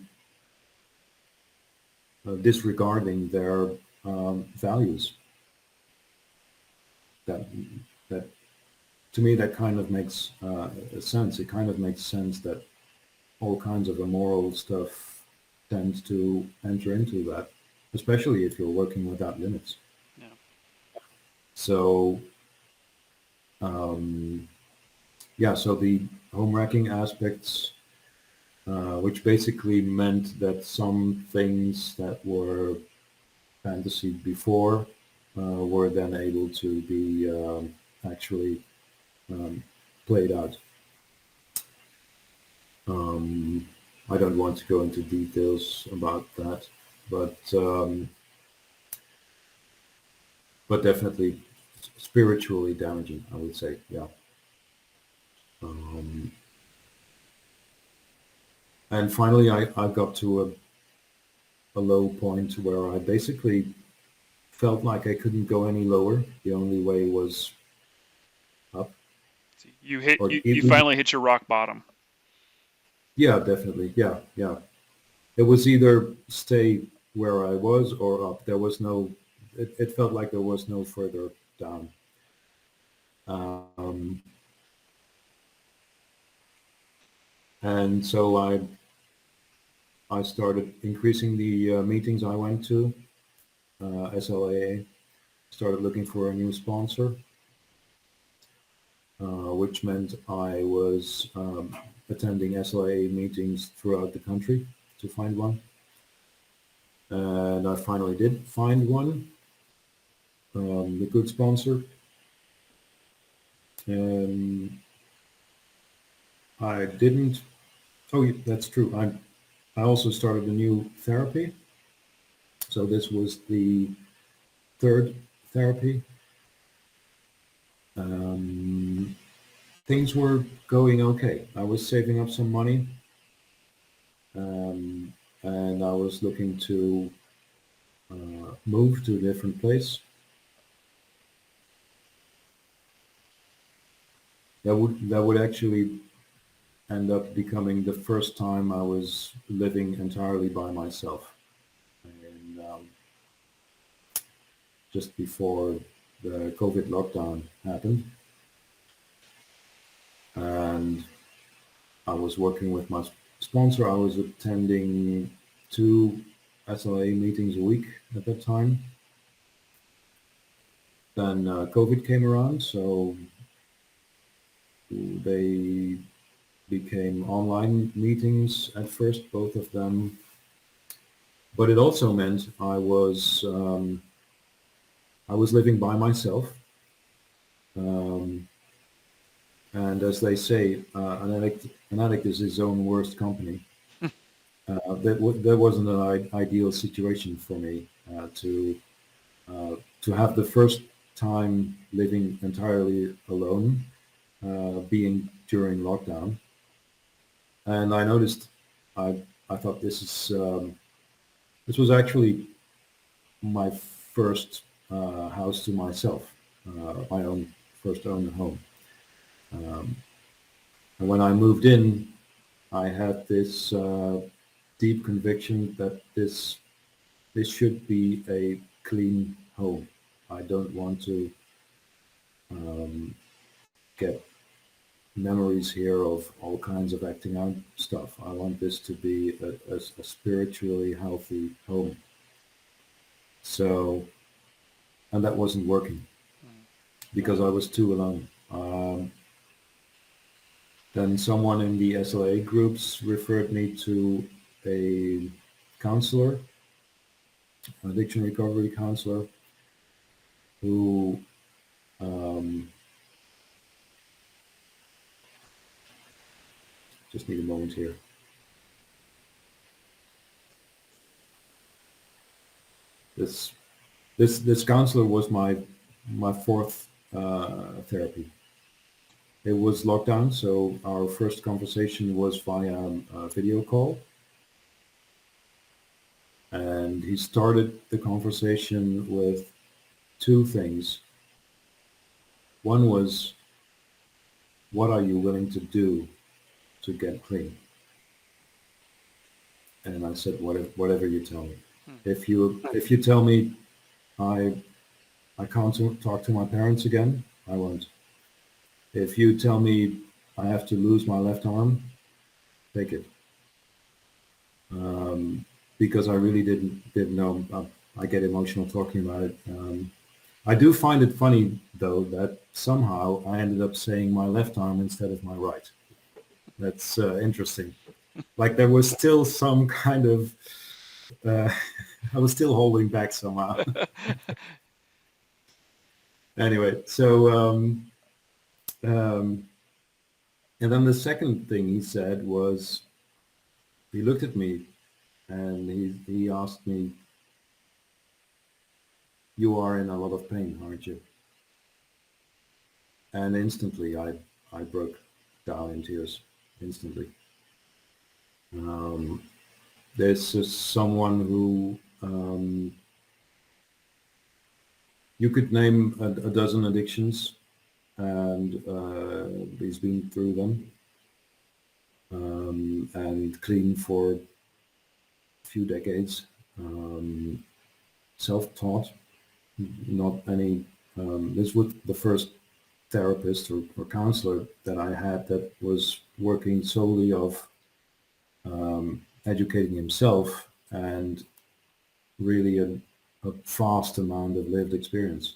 disregarding their values? That that to me that kind of makes sense. It kind of makes sense that all kinds of immoral stuff tends to enter into that, especially if you're working without limits. Yeah. So um, yeah, so the home wrecking aspects, which basically meant that some things that were fantasy before were then able to be actually um, played out. Um, I don't want to go into details about that, but definitely spiritually damaging, I would say. Yeah. Um, and finally, I got to a low point where I basically felt like I couldn't go any lower. The only way was up, So you hit or you finally hit your rock bottom. yeah, definitely, yeah, yeah. It was either stay where I was or up. There was no. It felt like there was no further down. Um, and so I started increasing the meetings I went to, SLAA. Started looking for a new sponsor, which meant I was attending SLAA meetings throughout the country to find one. And I finally did find one, a good sponsor. And I didn't. Oh, yeah, that's true. I also started a new therapy. So this was the third therapy. Um, Things were going okay. I was saving up some money, um, and I was looking to move to a different place. That would actually end up becoming the first time I was living entirely by myself, and just before the COVID lockdown happened, and I was working with my sponsor. I was attending two SLA meetings a week at that time. Then COVID came around, so they became online meetings at first, both of them. But it also meant I was living by myself, um, and as they say, an addict is his own worst company. That wasn't an ideal situation for me to have the first time living entirely alone, being during lockdown. And I noticed, I I thought this was actually my first house to myself, my own first own home. Um, and when I moved in, I had this deep conviction that this should be a clean home. I don't want to um, get memories here of all kinds of acting out stuff. I want this to be a spiritually healthy home. So, and that wasn't working because I was too alone. Then someone in the SLA groups referred me to a counselor, an addiction recovery counselor, who um, just need a moment here. This this counselor was my fourth therapy. It was lockdown, so our first conversation was via a video call, and he started the conversation with two things. One was, "What are you willing to do to get clean?" And I said, "Whatever you tell me. If you tell me I I can't talk to my parents again, I won't. If you tell me I have to lose my left arm, take it." Um, because I really didn't know. I get emotional talking about it. I do find it funny though that somehow I ended up saying my left arm instead of my right. That's interesting. Like there was still some kind of uh, I was still holding back somehow. Anyway, so um, and then the second thing he said was he looked at me and he asked me, "You are in a lot of pain, aren't you?" And instantly I broke down in tears. Instantly. Um, there's someone who You could name a dozen addictions, and he's been through them and clean for a few decades. Um, Self-taught, not any. This was the first therapist or counselor that I had that was working solely of educating himself and really a vast amount of lived experience.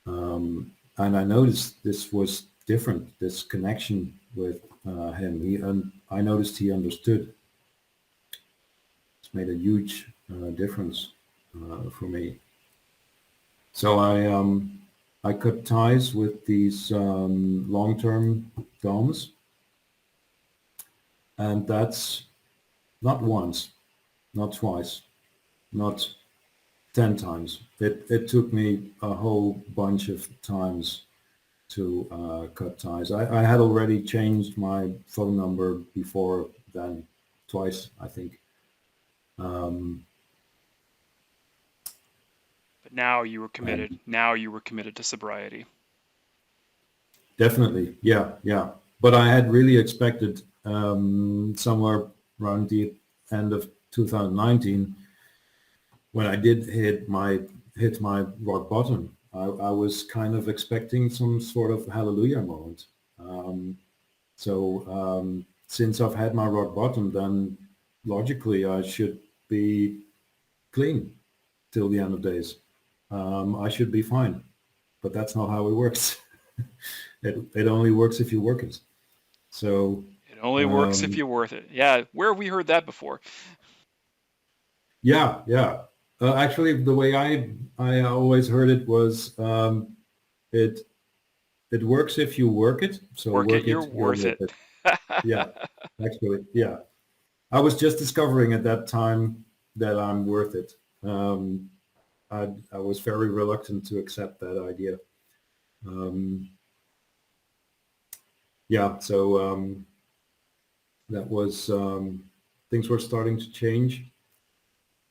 And I noticed this was different. This connection with him. I noticed he understood. It's made a huge difference for me. So I cut ties with these long-term DOMs, and that's not once, not twice, not 10 times. It took me a whole bunch of times to cut ties. I had already changed my phone number before then, twice, I think. Um, But now you were and committed. Now you were committed to sobriety. definitely, yeah, yeah. But I had really expected somewhere around the end of 2019 when I did hit my rock bottom. I was kind of expecting some sort of hallelujah moment. Um, so since I've had my rock bottom, then logically I should be clean till the end of days. I should be fine, but that's not how it works. It only works if you work it. So It only works if um, you're worth it. Yeah, where have we heard that before? yeah, yeah. Actually, the way I always heard it was it it works if you work it. So Work it, work you're it, you're worth worth it. it. Yeah, actually, yeah. I was just discovering at that time that I'm worth it. Um, I was very reluctant to accept that idea. Um, yeah, so that was things were starting to change,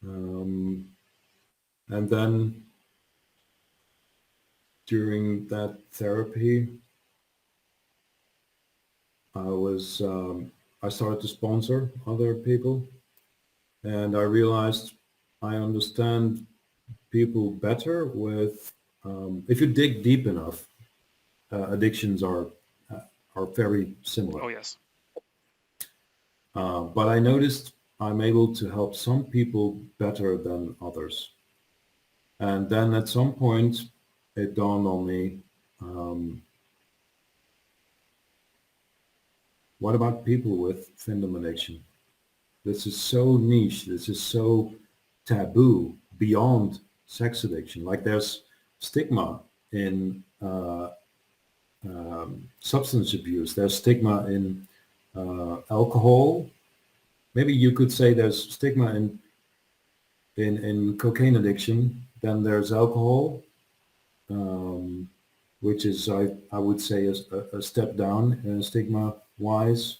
um, and then during that therapy, I was I started to sponsor other people, and I realized I understand people better with if you dig deep enough. Addictions are very similar. Oh, yes. But I noticed I'm able to help some people better than others. And then at some point, it dawned on me, um, what about people with findom addiction? This is so niche. This is so taboo beyond sex addiction. Like there's stigma in substance abuse. There's stigma in alcohol. Maybe you could say there's stigma in cocaine addiction. Then there's alcohol, um, which is I would say a step down in stigma wise.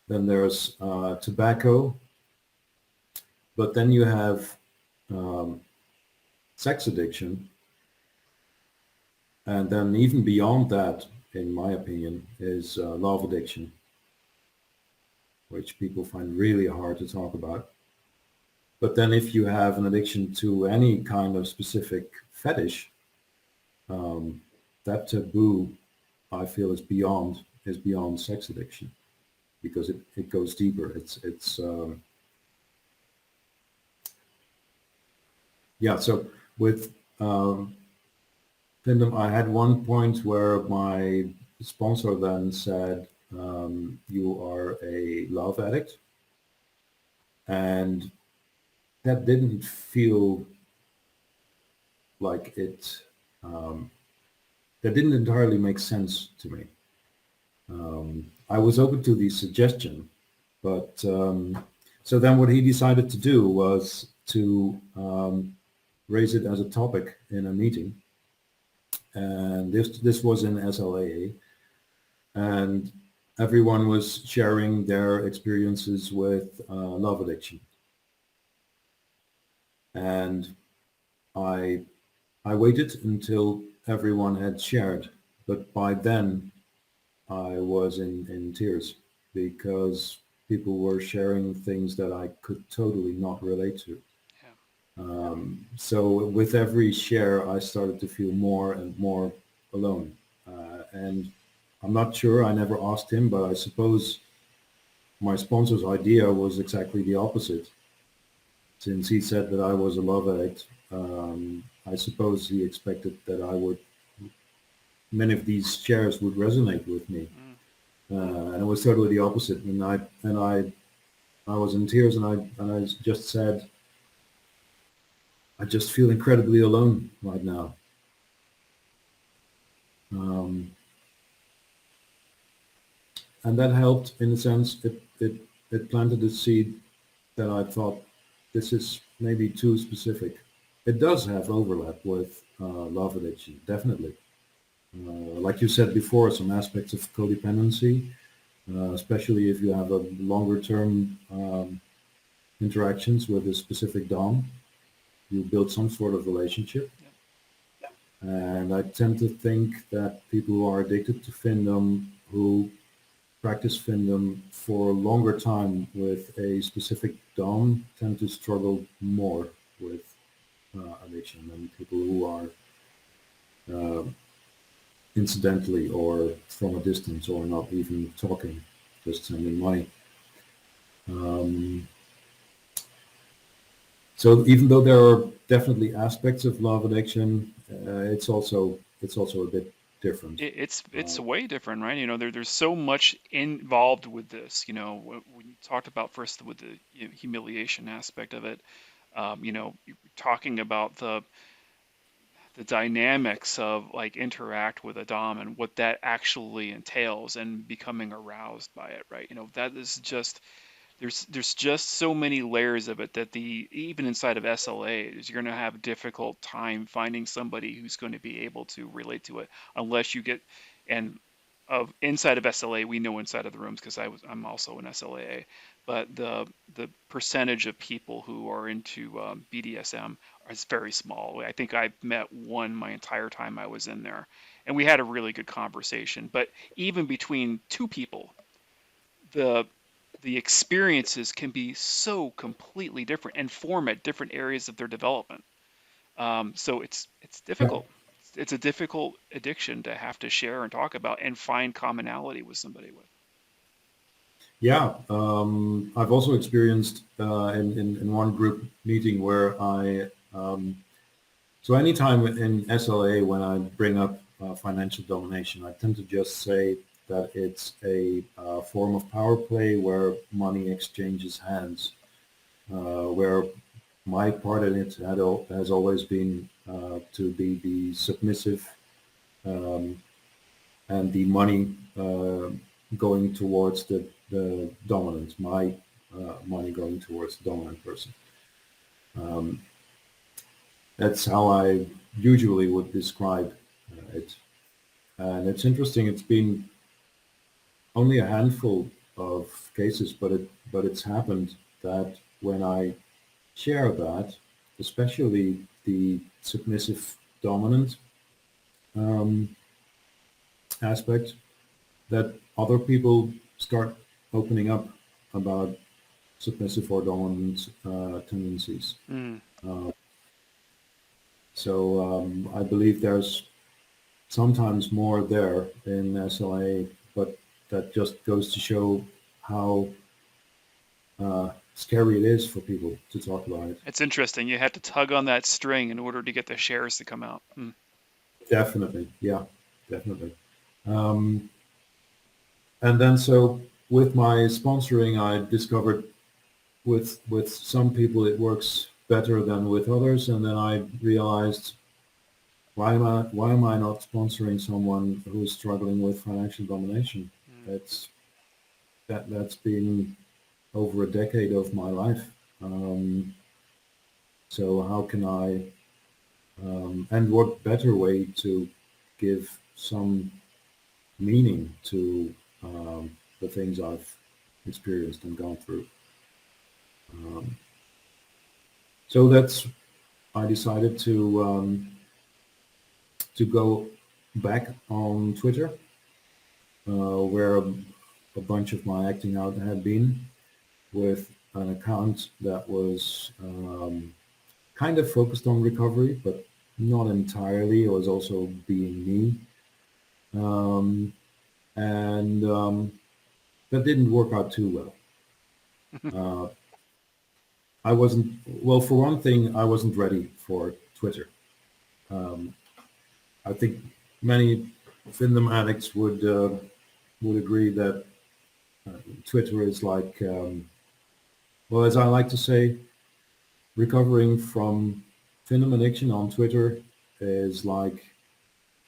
Then there's tobacco, but then you have um, sex addiction, and then even beyond that, in my opinion, is love addiction, which people find really hard to talk about. But then if you have an addiction to any kind of specific fetish, um, that taboo I feel is beyond sex addiction because it goes deeper. It's yeah. So with Findom, I had one point where my sponsor then said, "You are a love addict," and that didn't feel like it. Um, that didn't entirely make sense to me. I was open to the suggestion, but so then what he decided to do was to raise it as a topic in a meeting, and this was in SLAA, and everyone was sharing their experiences with love addiction, and I I waited until everyone had shared, but by then I was in tears because people were sharing things that I could totally not relate to. Yeah. So with every share, I started to feel more and more alone. And I'm not sure, I never asked him, but I suppose my sponsor's idea was exactly the opposite. Since he said that I was a love addict, I suppose he expected that many of these shares would resonate with me. Mm. And it was totally the opposite. I was in tears, and I just said, I just feel incredibly alone right now. Um, and that helped in a sense. It planted a seed that I thought, this is maybe too specific. It does have overlap with love addiction, definitely. Like you said before, some aspects of codependency, especially if you have a longer term interactions with a specific dom, you build some sort of relationship. Yep. And I tend to think that people who are addicted to findom, who practice findom for a longer time with a specific dom, tend to struggle more with addiction than people who are uh, incidentally or from a distance or not even talking, just sending money. Um, so even though there are definitely aspects of love addiction, it's also a bit different. It's Uh, way different, right? There's so much involved with this. When you talked about first with the humiliation aspect of it, you're talking about the dynamics of like interact with a dom and what that actually entails and becoming aroused by it, right? That is just there's just so many layers of it that the even inside of SLAs, you're going to have a difficult time finding somebody who's going to be able to relate to it unless you get and of inside of SLA, we know inside of the rooms because I'm also an SLAA, but the percentage of people who are into BDSM is very small. I think I met one my entire time I was in there, and we had a really good conversation. But even between two people, the the experiences can be so completely different and form at different areas of their development. So it's yeah, difficult. It's a difficult addiction to have to share and talk about and find commonality with somebody with. yeah. I've also experienced in one group meeting where so anytime in SLA when I bring up financial domination, I tend to just say that it's a form of power play where money exchanges hands, where my part in it has always been to be the submissive, um, and the money going towards the dominant, my money going towards the dominant person. Um, that's how I usually would describe it. And it's interesting. It's been only a handful of cases, but it's happened that when I share that, especially the submissive dominant um, aspect, that other people start opening up about submissive or dominant tendencies. Mm. Uh, so I believe there's sometimes more there in SLA, but that just goes to show how scary it is for people to talk about it. It's interesting. You had to tug on that string in order to get the shares to come out. Mm. Definitely, yeah, definitely. Um, and then so with my sponsoring, I discovered with some people it works better than with others, and then I realized, why am I not sponsoring someone who's struggling with financial domination? Mm. That's that's been over a decade of my life. Um, so how can I, and what better way to give some meaning to the things I've experienced and gone through. Um, so that's I decided to. to go back on Twitter, where a bunch of my acting out had been, with an account that was kind of focused on recovery, but not entirely. It was also being me. Um, and that didn't work out too well. Uh, I wasn't, well, for one thing, I wasn't ready for Twitter. Um, I think many findom addicts would agree that Twitter is like, well, as I like to say, recovering from findom addiction on Twitter is like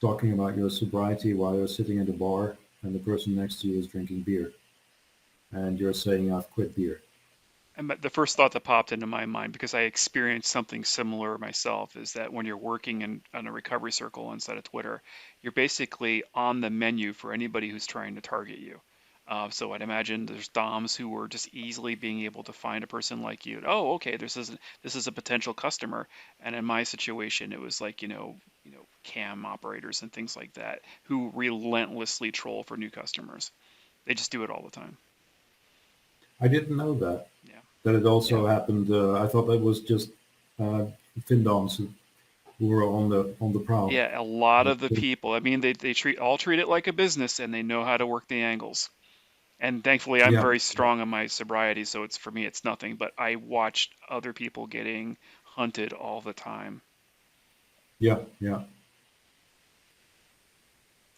talking about your sobriety while you're sitting at a bar and the person next to you is drinking beer and you're saying, I've quit beer. And the first thought that popped into my mind, because I experienced something similar myself, is that when you're working on a recovery circle inside of Twitter, you're basically on the menu for anybody who's trying to target you. So I'd imagine there's DOMs who were just easily being able to find a person like you. Oh, okay, this is a potential customer. And in my situation, it was like, cam operators and things like that who relentlessly troll for new customers. They just do it all the time. I didn't know that. Yeah. That it Yeah. also happened. I thought that was just uh, findoms who were on the prowl. Yeah, a lot of the people. I mean, they treat it like a business, and they know how to work the angles. And thankfully, I'm Yeah, very strong on my sobriety, so it's for me, it's nothing. But I watched other people getting hunted all the time. yeah, yeah.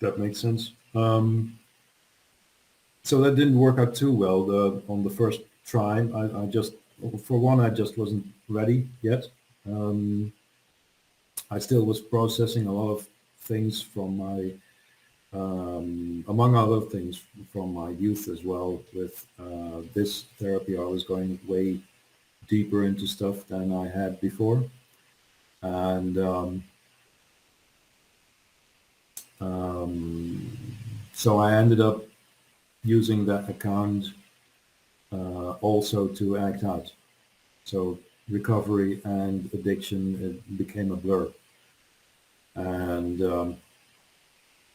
That makes sense. So that didn't work out too well. On the first try, I just, for one, I just wasn't ready yet. Um, I still was processing a lot of things from my, among other things, from my youth as well. With this therapy, I was going way deeper into stuff than I had before, and um, so I ended up using that account also to act out. So recovery and addiction, it became a blur, and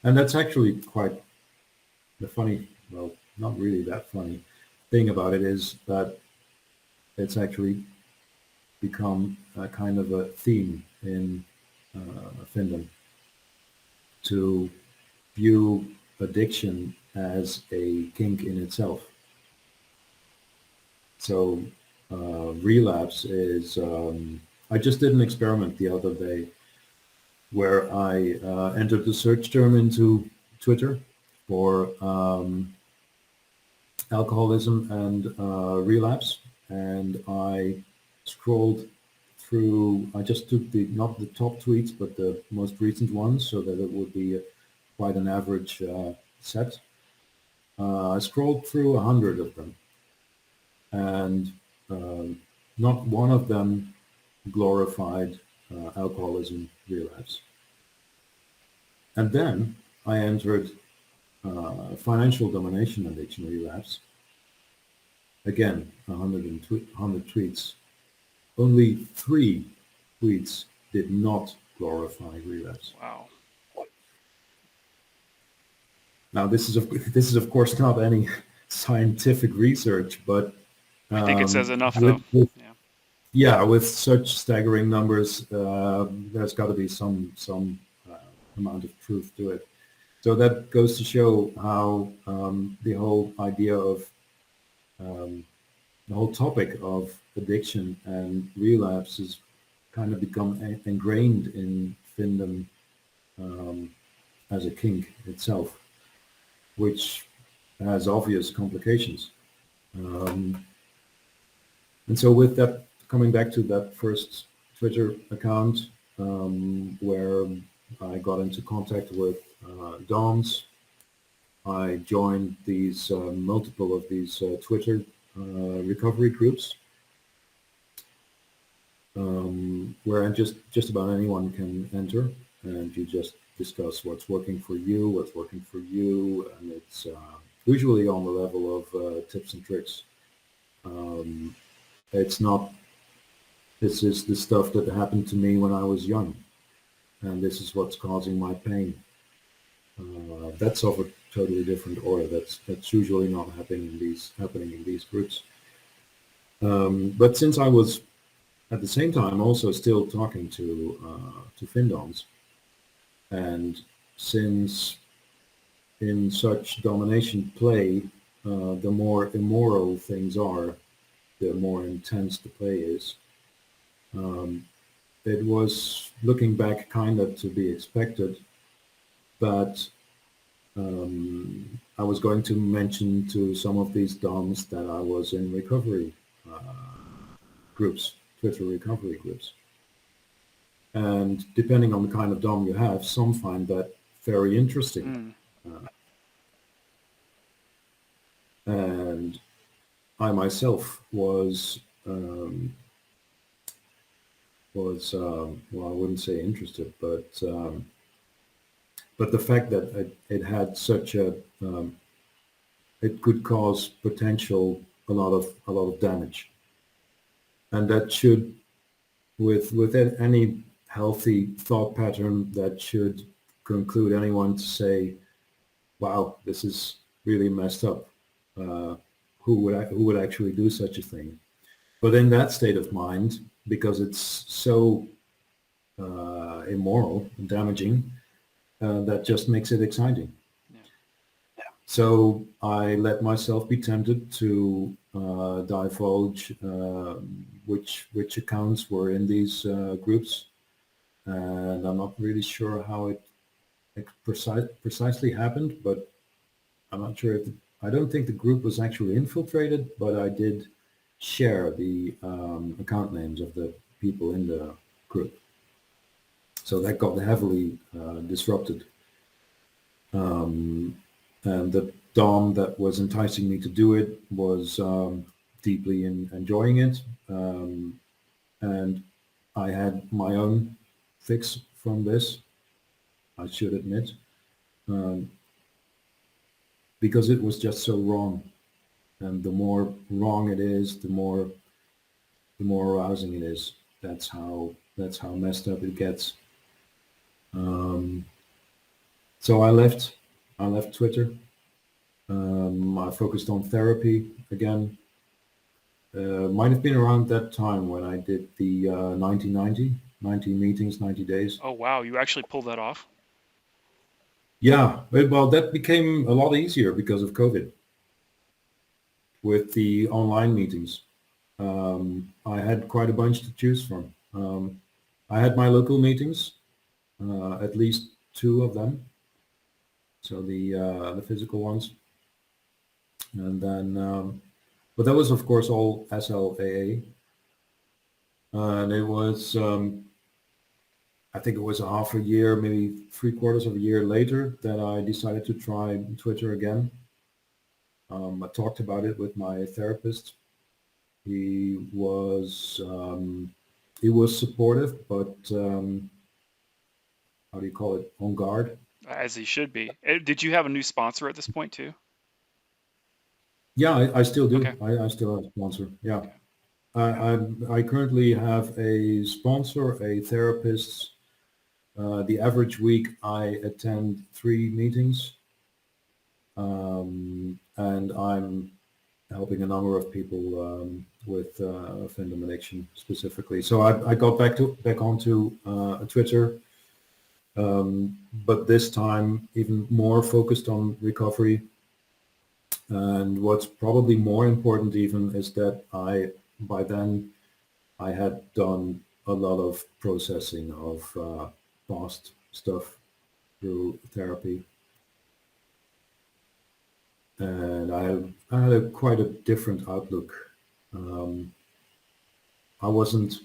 and that's actually quite the funny, well, not really that funny thing about it is that it's actually become a kind of a theme in findom to view addiction as a kink in itself. So relapse is, I just did an experiment the other day where I entered the search term into Twitter for alcoholism and relapse, and I scrolled through. I just took the not the top tweets, but the most recent ones, so that it would be quite an average set. I scrolled through 100 of them, and not one of them glorified alcoholism relapse. And then I entered financial domination addiction relapse. Again, 100 tweets. Only 3 tweets did not glorify relapse. Wow. Now, this is of course not any scientific research, but I think it says enough, though. with Yeah. yeah, with such staggering numbers, there's got to be some amount of truth to it. So that goes to show how the whole idea of um, the whole topic of addiction and relapse has kind of become ingrained in findom um, as a kink itself, which has obvious complications. Um, and so, with that, coming back to that first Twitter account where I got into contact with DOMs, I joined these multiple of these Twitter recovery groups where just about anyone can enter, and you just discuss what's working for you, what's working for you, and it's usually on the level of tips and tricks. Um, it's not. This is the stuff that happened to me when I was young. and this is what's causing my pain. That's of a totally different order. That's usually not happening in these groups. But since I was at the same time also still talking to findoms, and since in such domination play, the more immoral things are, the more intense the play is. Um, it was looking back kind of to be expected, but I was going to mention to some of these DOMs that I was in recovery groups, Twitter recovery groups. And depending on the kind of DOM you have, some find that very interesting. Mm. And I myself well, I wouldn't say interested, but the fact that it had such a it could cause potential a lot of damage, and that should with any healthy thought pattern that should conclude anyone to say, "Wow, this is really messed up." Uh, who would actually do such a thing? But in that state of mind, because it's so immoral and damaging, that just makes it exciting. Yeah. So I let myself be tempted to divulge which accounts were in these groups, and I'm not really sure how it precisely happened, but I'm not sure if I don't think the group was actually infiltrated, but I did share the account names of the people in the group. So that got heavily disrupted. And the Dom that was enticing me to do it was deeply enjoying it. And I had my own fix from this, I should admit, um, because it was just so wrong. And the more wrong it is, the more arousing it is. That's how messed up it gets. Um, so I left Twitter. I focused on therapy again. Might have been around that time when I did the 90 meetings, 90 days. Oh wow, you actually pulled that off? Yeah, well, that became a lot easier because of COVID with the online meetings. I had quite a bunch to choose from. I had my local meetings, at least two of them, so the physical ones, and then, but that was of course all SLAA, and it was I think it was a half a year, maybe three quarters of a year later, that I decided to try Twitter again. I talked about it with my therapist. He was um, he was supportive, but how do you call it? On guard. As he should be. Did you have a new sponsor at this point too? Yeah, I still Okay. do. I still have a sponsor. Yeah, Okay. I currently have a sponsor, a therapist. The average week I attend 3 meetings, and I'm helping a number of people with findom addiction specifically. So I got back onto Twitter, but this time even more focused on recovery. And what's probably more important even is that by then I had done a lot of processing of past stuff through therapy, and I had a quite a different outlook. Um, I wasn't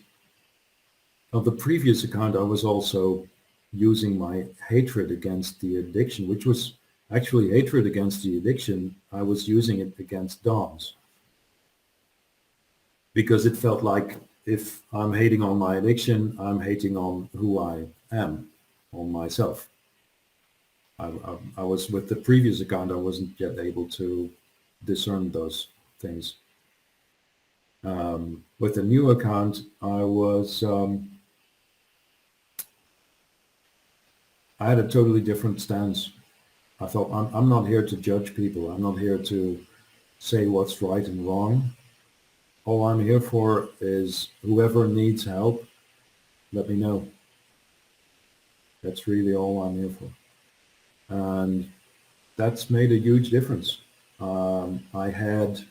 of the previous account. I was also using my hatred against the addiction, which was actually hatred against the addiction. I was using it against DOMs because it felt like if I'm hating on my addiction, I'm hating on who I am, on myself. I was with the previous account, I wasn't yet able to discern those things. With the new account, I was I had a totally different stance. I thought I'm not here to judge people. I'm not here to say what's right and wrong. All I'm here for is whoever needs help, let me know. That's really all I'm here for. And that's made a huge difference. I had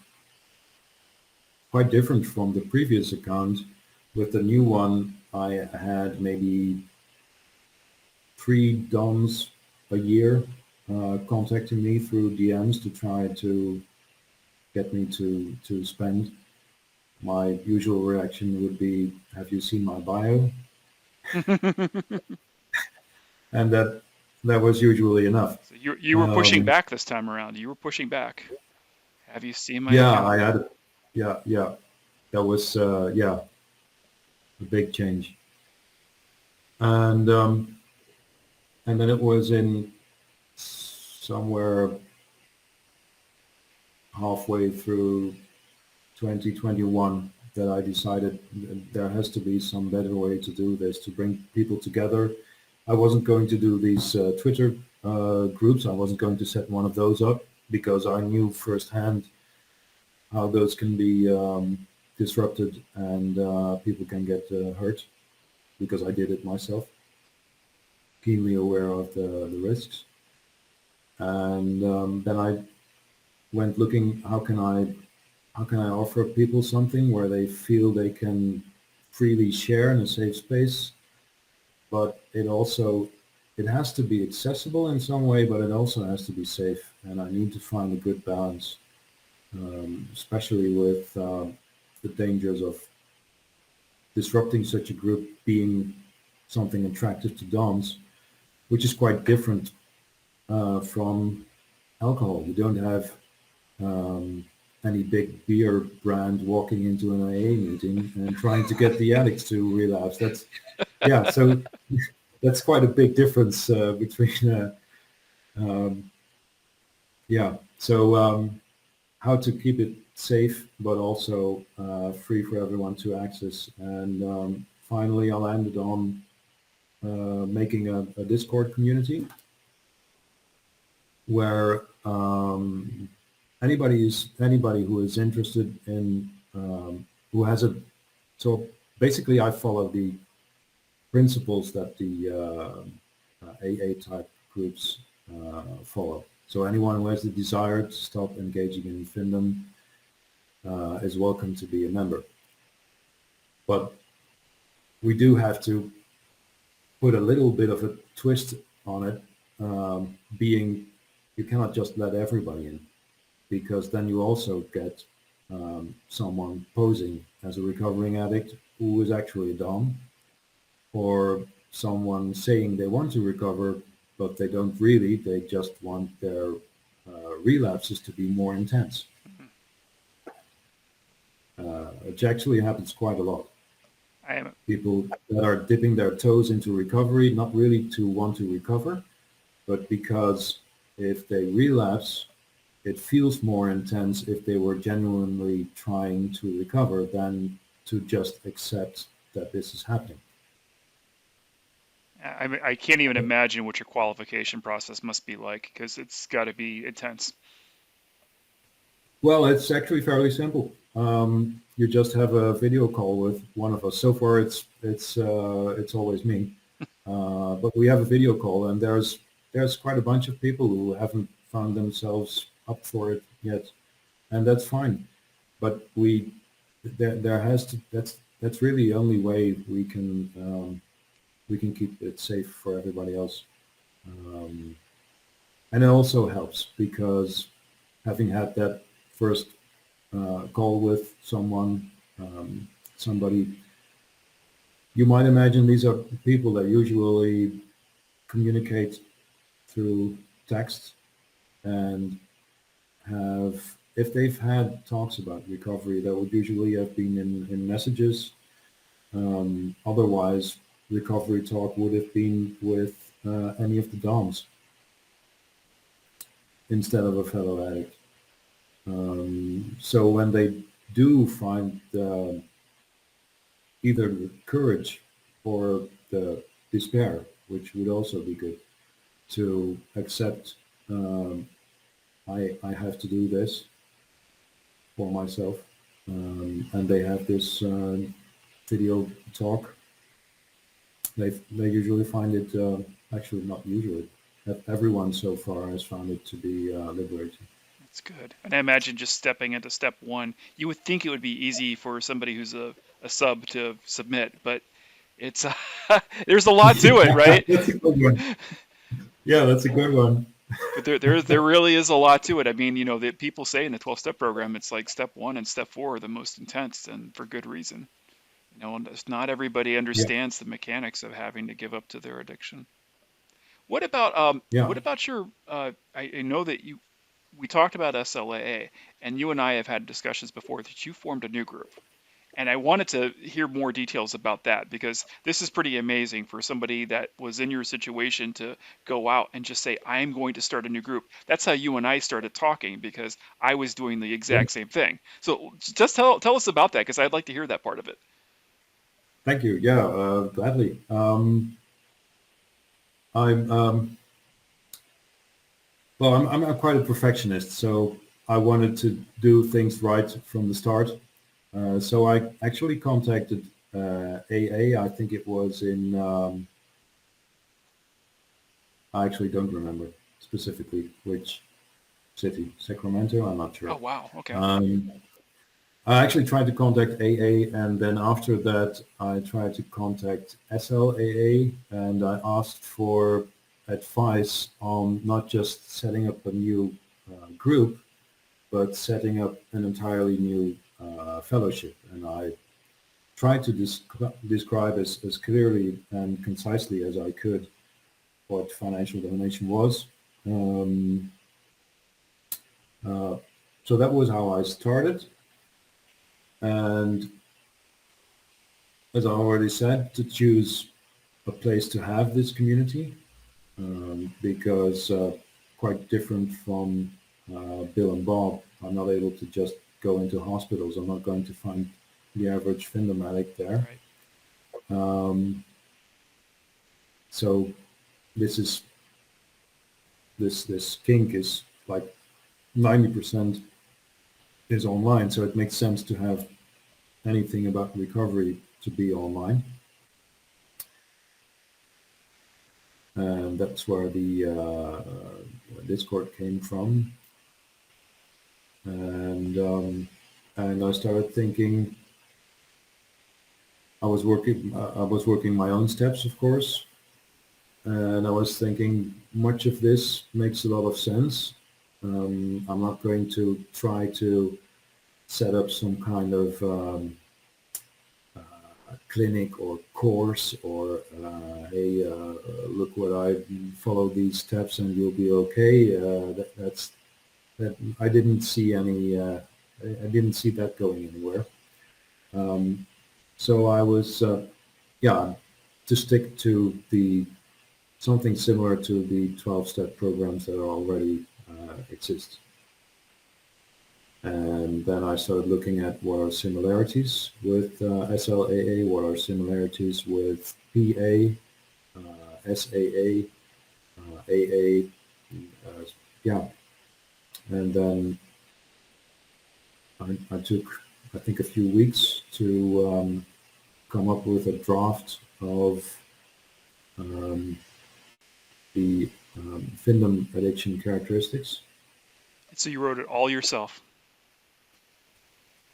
quite different from the previous account. With the new one, I had maybe 3 DOMs a year contacting me through DMs to try to get me to spend. My usual reaction would be, "Have you seen my bio?" And that was usually enough. So you were pushing Um, back this time around. You were pushing back. Have you seen my yeah, account? I had, yeah, that was yeah, a big change. And and then it was in somewhere halfway through 2021 that I decided there has to be some better way to do this to bring people together. I wasn't going to do these Twitter groups. I wasn't going to set one of those up because I knew firsthand how those can be disrupted and people can get hurt because I did it myself, keenly aware of the risks. And then I went looking how can I offer people something where they feel they can freely share in a safe space, but it has to be accessible in some way, but it also has to be safe. And I need to find a good balance, especially with the dangers of disrupting such a group being something attractive to DOMs, which is quite different from alcohol. You don't have um, any big beer brand walking into an AA meeting and trying to get the addicts to relapse. That's yeah. So that's quite a big difference between um, yeah. So how to keep it safe but also free for everyone to access. And finally, I landed on making a Discord community where anybody who is interested in who has a so basically I follow the principles that the AA type groups follow. So anyone who has the desire to stop engaging in findom is welcome to be a member. But we do have to put a little bit of a twist on it, being you cannot just let everybody in because then you also get someone posing as a recovering addict who is actually a DOM, or someone saying they want to recover, but they don't really. They just want their relapses to be more intense, which actually happens quite a lot. I am. People that are dipping their toes into recovery, not really to want to recover, but because if they relapse, it feels more intense if they were genuinely trying to recover than to just accept that this is happening. I can't even imagine what your qualification process must be like because it's got to be intense. Well, it's actually fairly simple. You just have a video call with one of us. So far, it's always me, but we have a video call, and there's quite a bunch of people who haven't found themselves up for it yet, and that's fine. But there has to that's really the only way we can keep it safe for everybody else. Um, and it also helps because having had that first call with someone, somebody, you might imagine these are people that usually communicate through text and have, if they've had talks about recovery, that would usually have been in messages. Otherwise, recovery talk would have been with any of the DOMs instead of a fellow addict. So when they do find either the courage or the despair, which would also be good, to accept I have to do this for myself. And they have this video talk. They usually find it, actually not usually, everyone so far has found it to be liberating. That's good. And I imagine just stepping into step one, you would think it would be easy for somebody who's a sub to submit, but it's there's a lot to it, right? That's a good one. Yeah, that's a good one. But there really is a lot to it. I mean, that people say in the 12-step program, it's like step one and step four are the most intense, and for good reason. And not everybody Yeah, understands the mechanics of having to give up to their addiction. yeah, What about your I know that we talked about SLAA, and you and I have had discussions before that you formed a new group. And I wanted to hear more details about that because this is pretty amazing for somebody that was in your situation to go out and just say, I'm going to start a new group. That's how you and I started talking because I was doing the yeah. exact same thing. So just tell us about that because I'd like to hear that part of it. Thank you. Yeah, gladly. I'm well. I'm quite a perfectionist, so I wanted to do things right from the start. So I actually contacted AA. I think it was in. I actually don't remember specifically which city. Sacramento. I'm not Oh, sure. wow. Okay. Um, I actually tried to contact AA, and then after that, I tried to contact SLAA, and I asked for advice on not just setting up a new group, but setting up an entirely new fellowship. And I tried to describe as clearly and concisely as I could what financial domination was. Um, uh, so that was how I started. And as I already said, to choose a place to have this community because quite different from Bill and Bob, I'm not able to just go into hospitals. I'm not going to find the average findom addict there. Right. Um, so this is this kink is like 90% is online. So it makes sense to have anything about recovery to be online. And that's where the Discord came from. And I started thinking I was working my own steps, of course, and I was thinking much of this makes a lot of sense. I'm not going to try to set up some kind of clinic or course or hey, look what I follow these steps and you'll be okay. That's that I didn't see any. I didn't see that going anywhere. Um, so I was, yeah, to stick to the something similar to the 12-step programs that already exist. And then I started looking at what are similarities with SLAA, what are similarities with PA, SAA, AA, yeah. And then I took, I think, a few weeks to come up with a draft of um, the findom addiction characteristics. So you wrote it all yourself.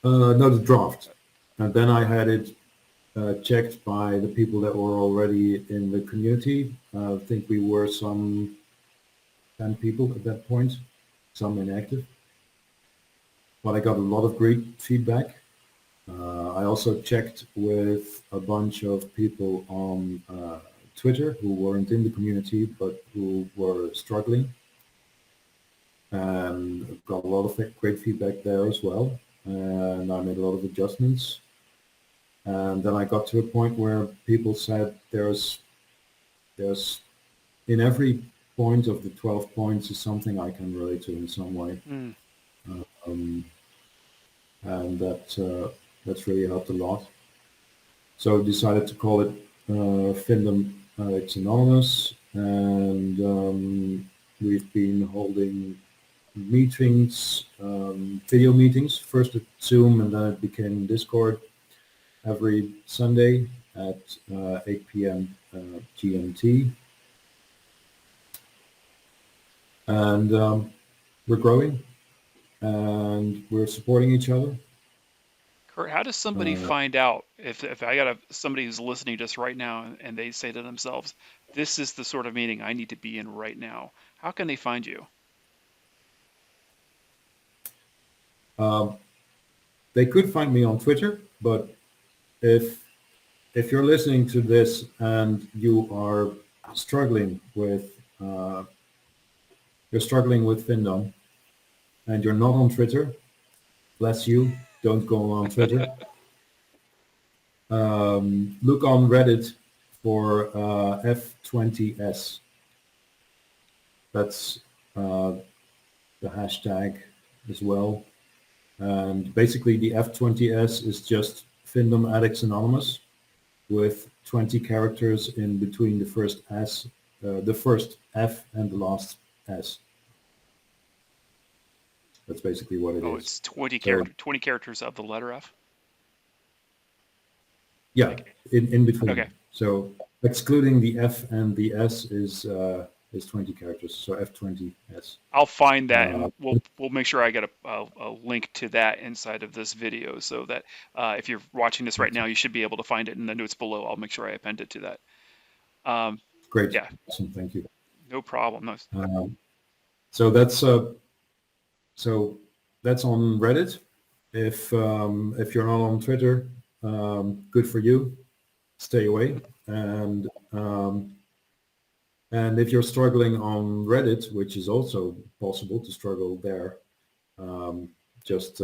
No, the draft. And then I had it checked by the people that were already in the community. I think we were some 10 people at that point, some inactive. But I got a lot of great feedback. I also checked with a bunch of people on Twitter who weren't in the community but who were struggling, and got a lot of great feedback there as well. And I made a lot of adjustments. And then I got to a point where people said there's in every point of the 12 points is something I can relate to in some way. Mm. Um, and that's really helped a lot. So decided to call it Findom It's Anonymous, and we've been holding meetings, video meetings, first at Zoom and then it became Discord every Sunday at 8 p.m. GMT. And we're growing and we're supporting each other. Kurt, how does somebody Uh, find out if I got somebody who's listening to us right now and they say to themselves, this is the sort of meeting I need to be in right now. How can they find you? um, they could find me on Twitter, but if if you're listening to this and you are struggling with uh, you're struggling with findom and you're not on Twitter, bless you, don't go on Twitter. Look on Reddit for F20S. That's uh, the hashtag as well. And basically, the F20S is just Findom Addicts Anonymous with 20 characters in between the first S, the first F and the last S. That's basically what it Oh, is. it's 20 So character, 20 characters of the letter F. yeah, Like, in between. okay, So excluding the F and the S is 20 characters. So F20S. I'll find that Uh, and we'll make sure I get a link to that inside of this video so that if you're watching this right now, you should be able to find it in the notes below. I'll make sure I append it to that. Um, Great. yeah, Awesome. Thank you. no problem. No, Um, so that's uh, so that's on Reddit. If you're not on Twitter, good for you. Stay away. And if you're struggling on Reddit, which is also possible to struggle there, um, just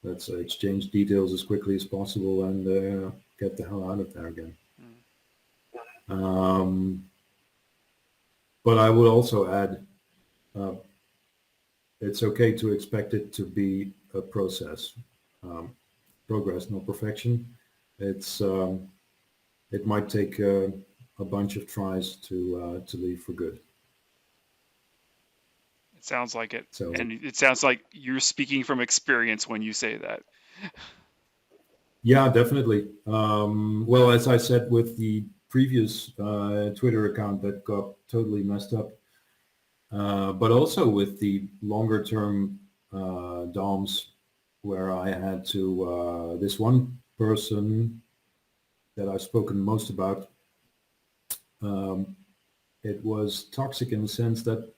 let's exchange details as quickly as possible and get the hell out of there again. mm, Um, but I would also add, uh, it's okay to expect it to be a process, um, progress, not perfection. It's it might take a bunch of tries to leave for good. it sounds like it. So And it sounds like you're speaking from experience when you say that. yeah, definitely. Well, as I said with the previous Twitter account that got totally messed up, but also with the longer term DOMs where I had to, this one person that I've spoken most about, um, it was toxic in the sense that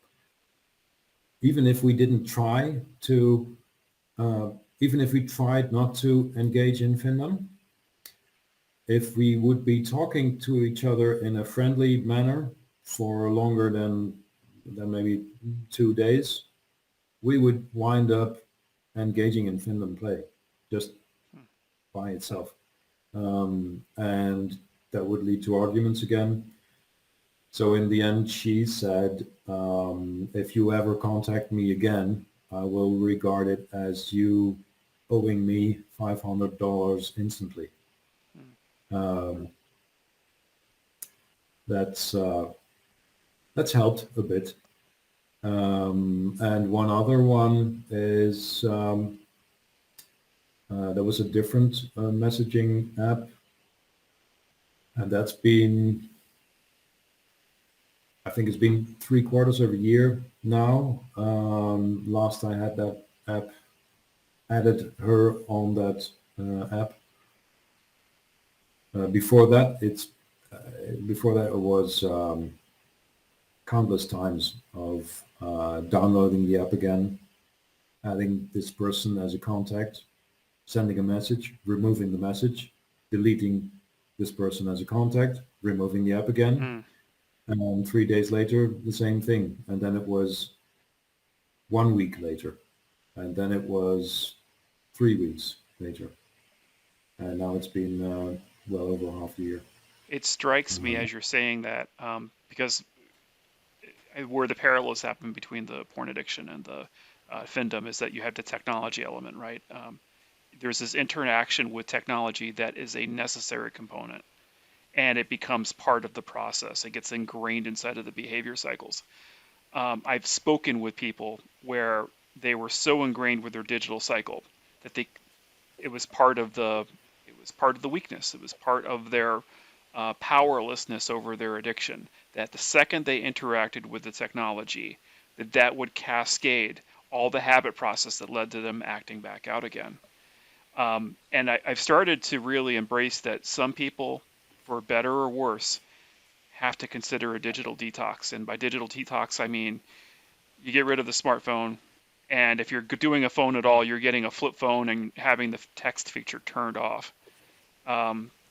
even if we didn't try to, uh, even if we tried not to engage in fandom, if we would be talking to each other in a friendly manner for longer than maybe 2 days, we would wind up engaging in fandom play just Hmm. by itself. And that would lead to arguments again. So in the end, she said, if you ever contact me again, I will regard it as you owing me $500 instantly. Hmm. Um, that's that's helped a bit. And one other one is there was a different messaging app, and that's been, I think it's been 3/4 of a year now. Last I had that app, added her on that app. Before that, before that it was countless times of downloading the app again, adding this person as a contact, sending a message, removing the message, deleting this person as a contact, removing the app again, Hmm. and 3 days later, the same thing. And then it was 1 week later, and then it was 3 weeks later, and now it's been well over half a year. It strikes me Um, as you're saying that because where the parallels happen between the porn addiction and the findom is that you have the technology element, right? There's this interaction with technology that is a necessary component. and it becomes part of the process. It gets ingrained inside of the behavior cycles. I've spoken with people where they were so ingrained with their digital cycle that it was part of the weakness. It was part of their powerlessness over their addiction. That the second they interacted with the technology, that would cascade all the habit process that led to them acting back out again. And I've started to really embrace that some people, for better or worse, have to consider a digital detox. And by digital detox, I mean you get rid of the smartphone. And if you're doing a phone at all, you're getting a flip phone and having the text feature turned off.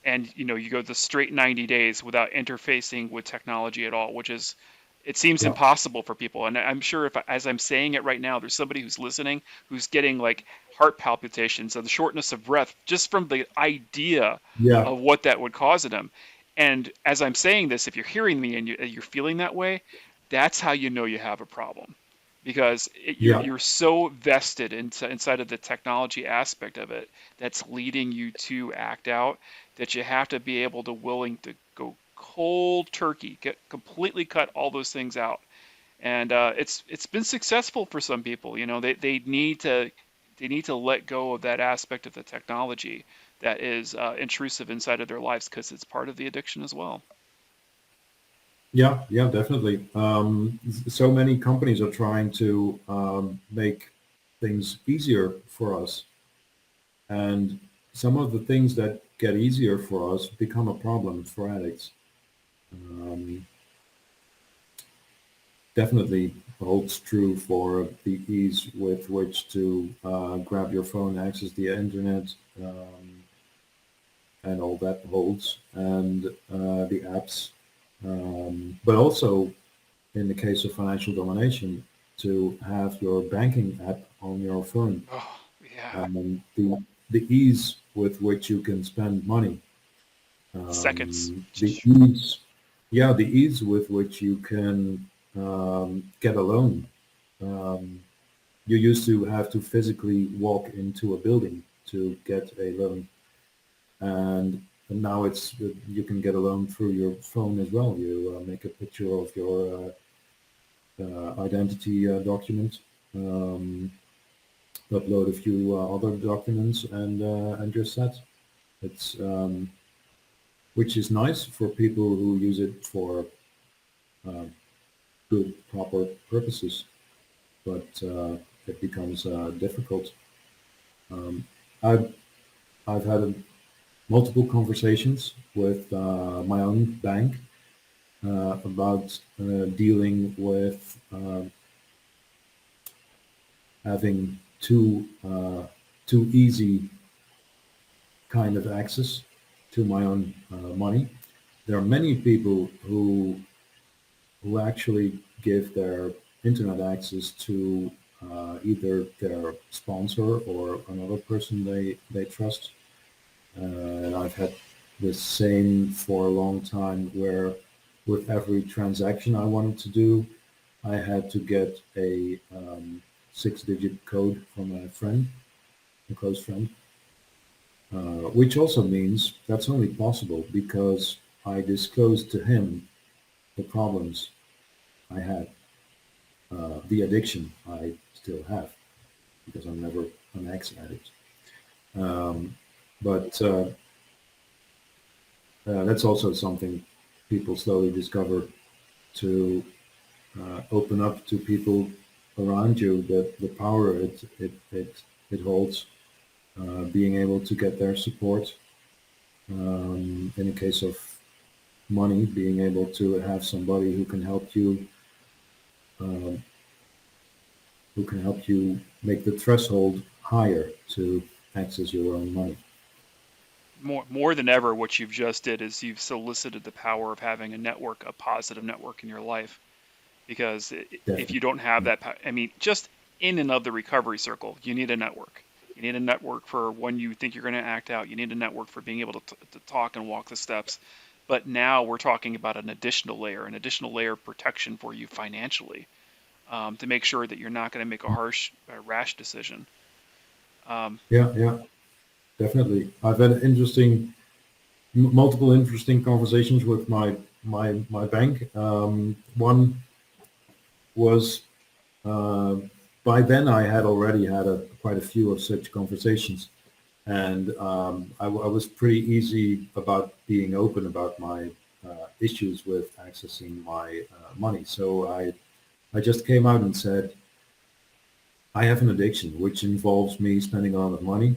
And you go the straight 90 days without interfacing with technology at all, which is it seems Yeah, impossible for people. And I'm sure if as I'm saying it right now, there's somebody who's listening who's getting like heart palpitations and the shortness of breath just from the idea yeah, of what that would cause in them. And as I'm saying this, if you're hearing me and you're feeling that way, that's how you know you have a problem, because you're yeah, you're so vested inside of the technology aspect of it that's leading you to act out, that you have to be able to willing to go cold turkey, get completely cut all those things out. And it's been successful for some people. They need to let go of that aspect of the technology that is intrusive inside of their lives because it's part of the addiction as well. yeah, yeah, definitely. So many companies are trying to make things easier for us, and some of the things that get easier for us become a problem for addicts. Um, Definitely holds true for the ease with which to grab your phone, access the internet, and all that holds, and the apps. But also, in the case of financial domination, to have your banking app on your phone, Oh, yeah. and the ease with which you can spend money, Seconds. the ease, yeah, the ease with which you can get a loan. Um, you used to have to physically walk into a building to get a loan, and now you can get a loan through your phone as well. You make a picture of your identity document, um, upload a few other documents, and you're set. It's which is nice for people who use it for uh, good, proper purposes, but it becomes difficult. Um, I've I've had multiple conversations with my own bank about dealing with having too easy kind of access to my own money. There are many people who actually give their internet access to either their sponsor or another person they trust. And I've had the same for a long time where with every transaction I wanted to do, I had to get a 6-digit code from a friend, a close friend, which also means that's only possible because I disclosed to him the problems I had, the addiction I still have, because I'm never an ex-addict. Um, but that's also something people slowly discover, to open up to people around you, that the power it holds, being able to get their support, in the case of money, being able to have somebody um, who can help you make the threshold higher to access your own money. More than ever, what you've just did is you've solicited the power of having a network, a positive network in your life. Because if Definitely. you don't have that, I mean, just in and of the recovery circle, you need a network. You need a network for when you think you're going to act out. You need a network for being able to talk and walk the steps. But now we're talking about an additional layer of protection for you financially, to make sure that you're not going to make a harsh, rash decision. Um, Yeah, yeah, definitely. I've had an interesting. multiple interesting conversations with my bank. One was by then I had already had quite a few of such conversations, and I was pretty easy about being open about my issues with accessing my money. So I just came out and said, I have an addiction which involves me spending a lot of money,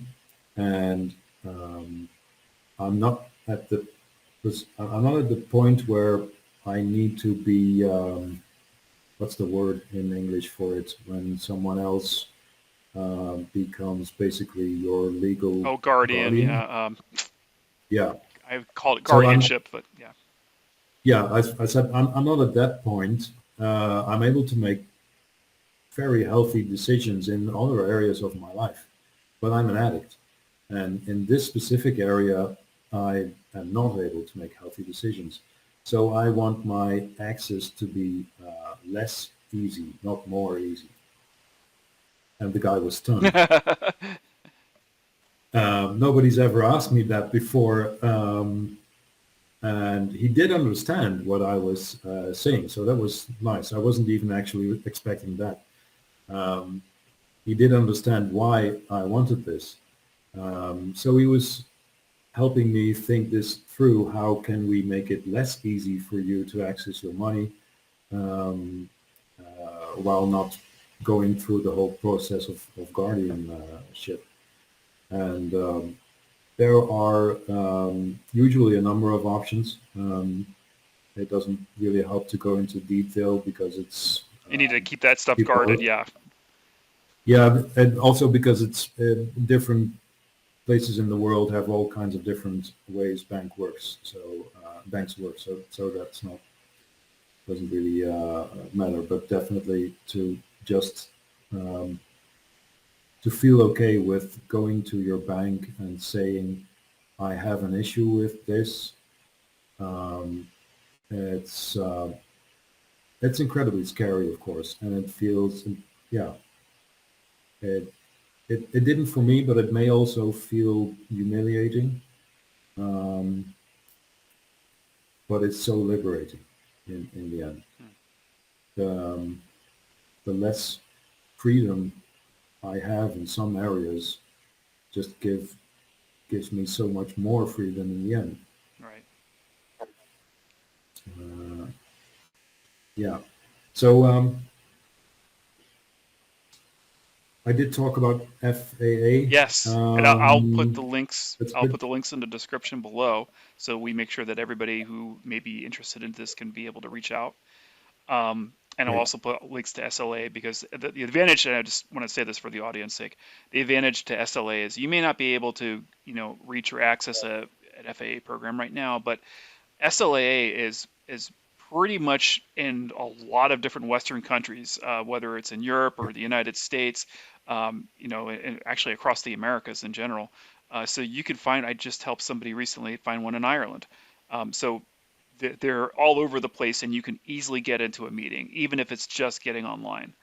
and um, I'm not at the I'm not at the point where I need to be what's the word in English for it when someone else becomes basically your legal Oh, guardian, guardian. yeah. Yeah. I call it So I'm guardianship, but yeah. yeah. I said I'm not at that point. I'm able to make very healthy decisions in other areas of my life, but I'm an addict, and in this specific area, I am not able to make healthy decisions. So I want my access to be less easy, not more easy. And the guy was stunned. Nobody's ever asked me that before, and he did understand what I was saying. So that was nice. I wasn't even actually expecting that. Um, he did understand why I wanted this. So he was helping me think this through. How can we make it less easy for you to access your money um, while not going through the whole process of guardianship? And there are usually a number of options. It doesn't really help to go into detail because it's You need to keep that stuff guarded, people. yeah. Yeah, and also because it's different places in the world have all kinds of different ways banks work. So that's not doesn't really matter. But definitely to just um, to feel okay with going to your bank and saying, I have an issue with this. Um, it's uh, it's incredibly scary, of course, and it feels, yeah, it, it didn't for me, but it may also feel humiliating. Um, but it's so liberating in the end. Hmm. The, the less freedom I have in some areas just gives me so much more freedom in the end. Right. Uh, yeah. So I did talk about FAA. Yes, and I'll put the links. That's I'll good. put the links in the description below, so we make sure that everybody who may be interested in this can be able to reach out. And I'll Great. also put links to SLA because the advantage, and I just want to say this for the audience sake, the advantage to SLA is you may not be able to, reach or access an FAA program right now, but SLAA is pretty much in a lot of different Western countries, whether it's in Europe or the United States, and actually across the Americas in general. So you could find, I just helped somebody recently find one in Ireland. So they're all over the place, and you can easily get into a meeting, even if it's just getting online.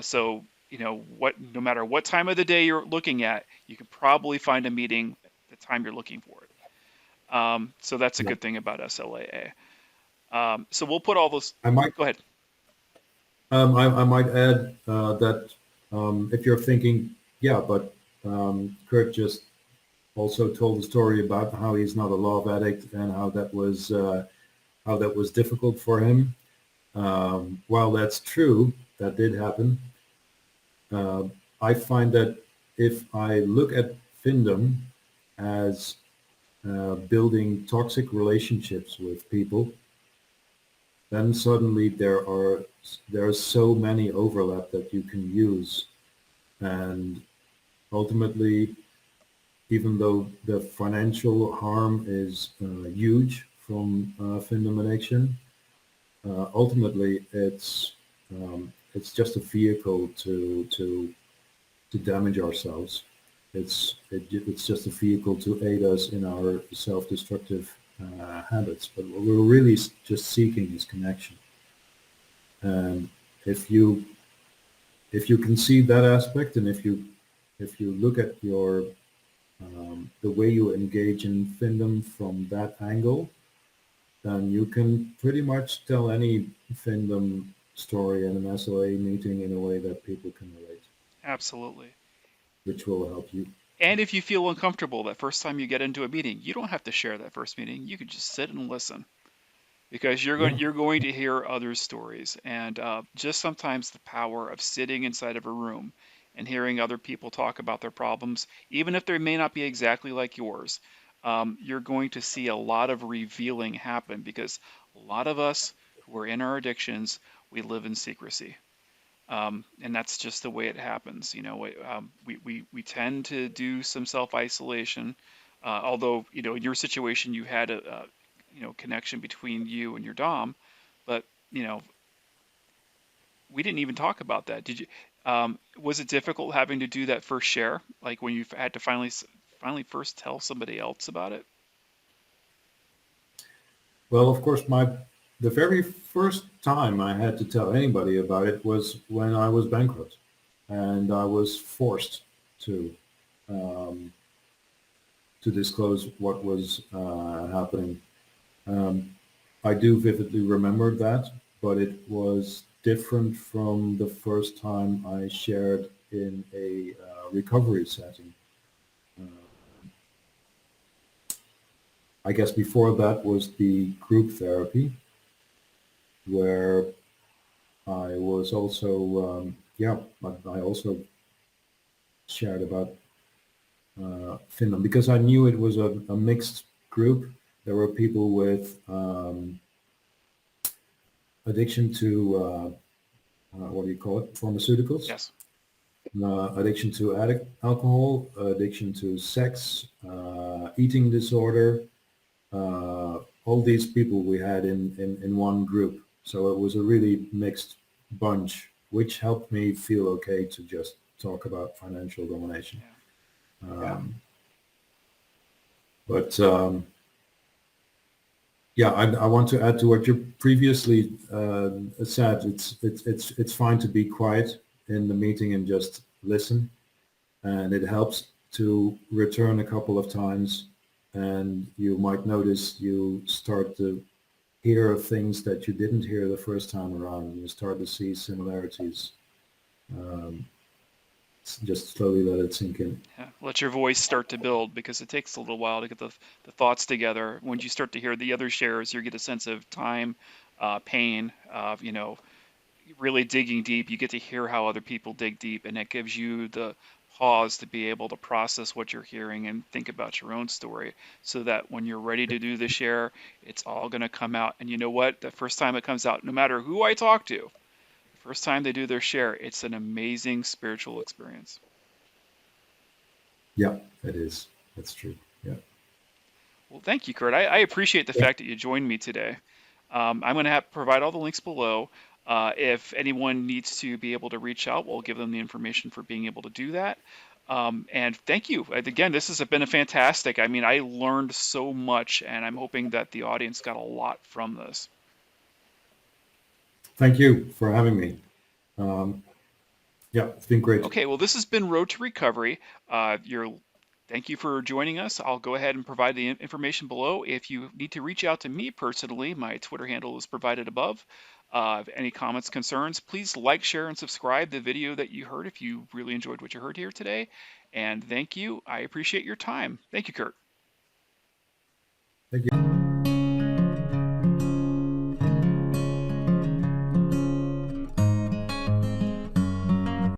So no matter what time of the day you're looking at, you can probably find a meeting at the time you're looking for it. So that's a Yeah. good thing about SLAA. So we'll put all those. I might Go ahead. I might add that if you're thinking, yeah, but Kurt just also told a story about how he's not a love addict and how that was difficult for him. While that's true, that did happen. Uh, I find that if I look at findom as building toxic relationships with people, then suddenly there are so many overlap that you can use, and ultimately, even though the financial harm is huge from findom addiction, ultimately it's just a vehicle to damage ourselves. It's just a vehicle to aid us in our self-destructive habits. But what we're really just seeking is connection. And if you if you can see that aspect, and if you look at your the way you engage in findom from that angle, then you can pretty much tell any findom story in an SLA meeting in a way that people can relate, Absolutely. which will help you. And if you feel uncomfortable that first time you get into a meeting, you don't have to share that first meeting. You could just sit and listen because Yeah. you're going to hear other stories, and just sometimes the power of sitting inside of a room and hearing other people talk about their problems, even if they may not be exactly like yours, you're going to see a lot of revealing happen because a lot of us who are in our addictions, we live in secrecy. And that's just the way it happens. We tend to do some self-isolation, although, in your situation, you had a connection between you and your dom, but, you know, we didn't even talk about that. Was it difficult having to do that first share? Like when you had to finally first tell somebody else about it? Well, of course, the very first time I had to tell anybody about it was when I was bankrupt, and I was forced to um, disclose what was happening. Um, I do vividly remember that, but it was different from the first time I shared in a recovery setting. Uh, I guess before that was the group therapy, where I was also, yeah, I also shared about Finland because I knew it was a mixed group. There were people with addiction to, what do you call it, pharmaceuticals, Yes. addiction to alcohol, addiction to sex, eating disorder, all these people we had in one group. So it was a really mixed bunch, which helped me feel okay to just talk about financial domination. Yeah. Um, but yeah, I want to add to what you previously said. It's fine to be quiet in the meeting and just listen, and it helps to return a couple of times, and you might notice you start to hear things that you didn't hear the first time around. You start to see similarities. Um, just slowly let it sink in. Yeah. Let your voice start to build because it takes a little while to get the thoughts together. When you start to hear the other shares, you get a sense of time, pain, really digging deep. You get to hear how other people dig deep, and it gives you the pause to be able to process what you're hearing and think about your own story so that when you're ready to do the share, it's all going to come out. And you know what? The first time it comes out, no matter who I talk to, the first time they do their share, it's an amazing spiritual experience. Yeah, it is. That's true. Yeah. Well, thank you, Kurt. I appreciate the fact that you joined me today. I'm going to provide all the links below. If anyone needs to be able to reach out, we'll give them the information for being able to do that. And thank you. Again, this has been a fantastic. I mean, I learned so much, and I'm hoping that the audience got a lot from this. Thank you for having me. Um, yeah, it's been great. Okay, well, this has been Road to Recovery. Thank you for joining us. I'll go ahead and provide the information below. If you need to reach out to me personally, my Twitter handle is provided above. Any comments, concerns, please like, share, and subscribe the video that you heard if you really enjoyed what you heard here today. And thank you. I appreciate your time. Thank you, Kurt.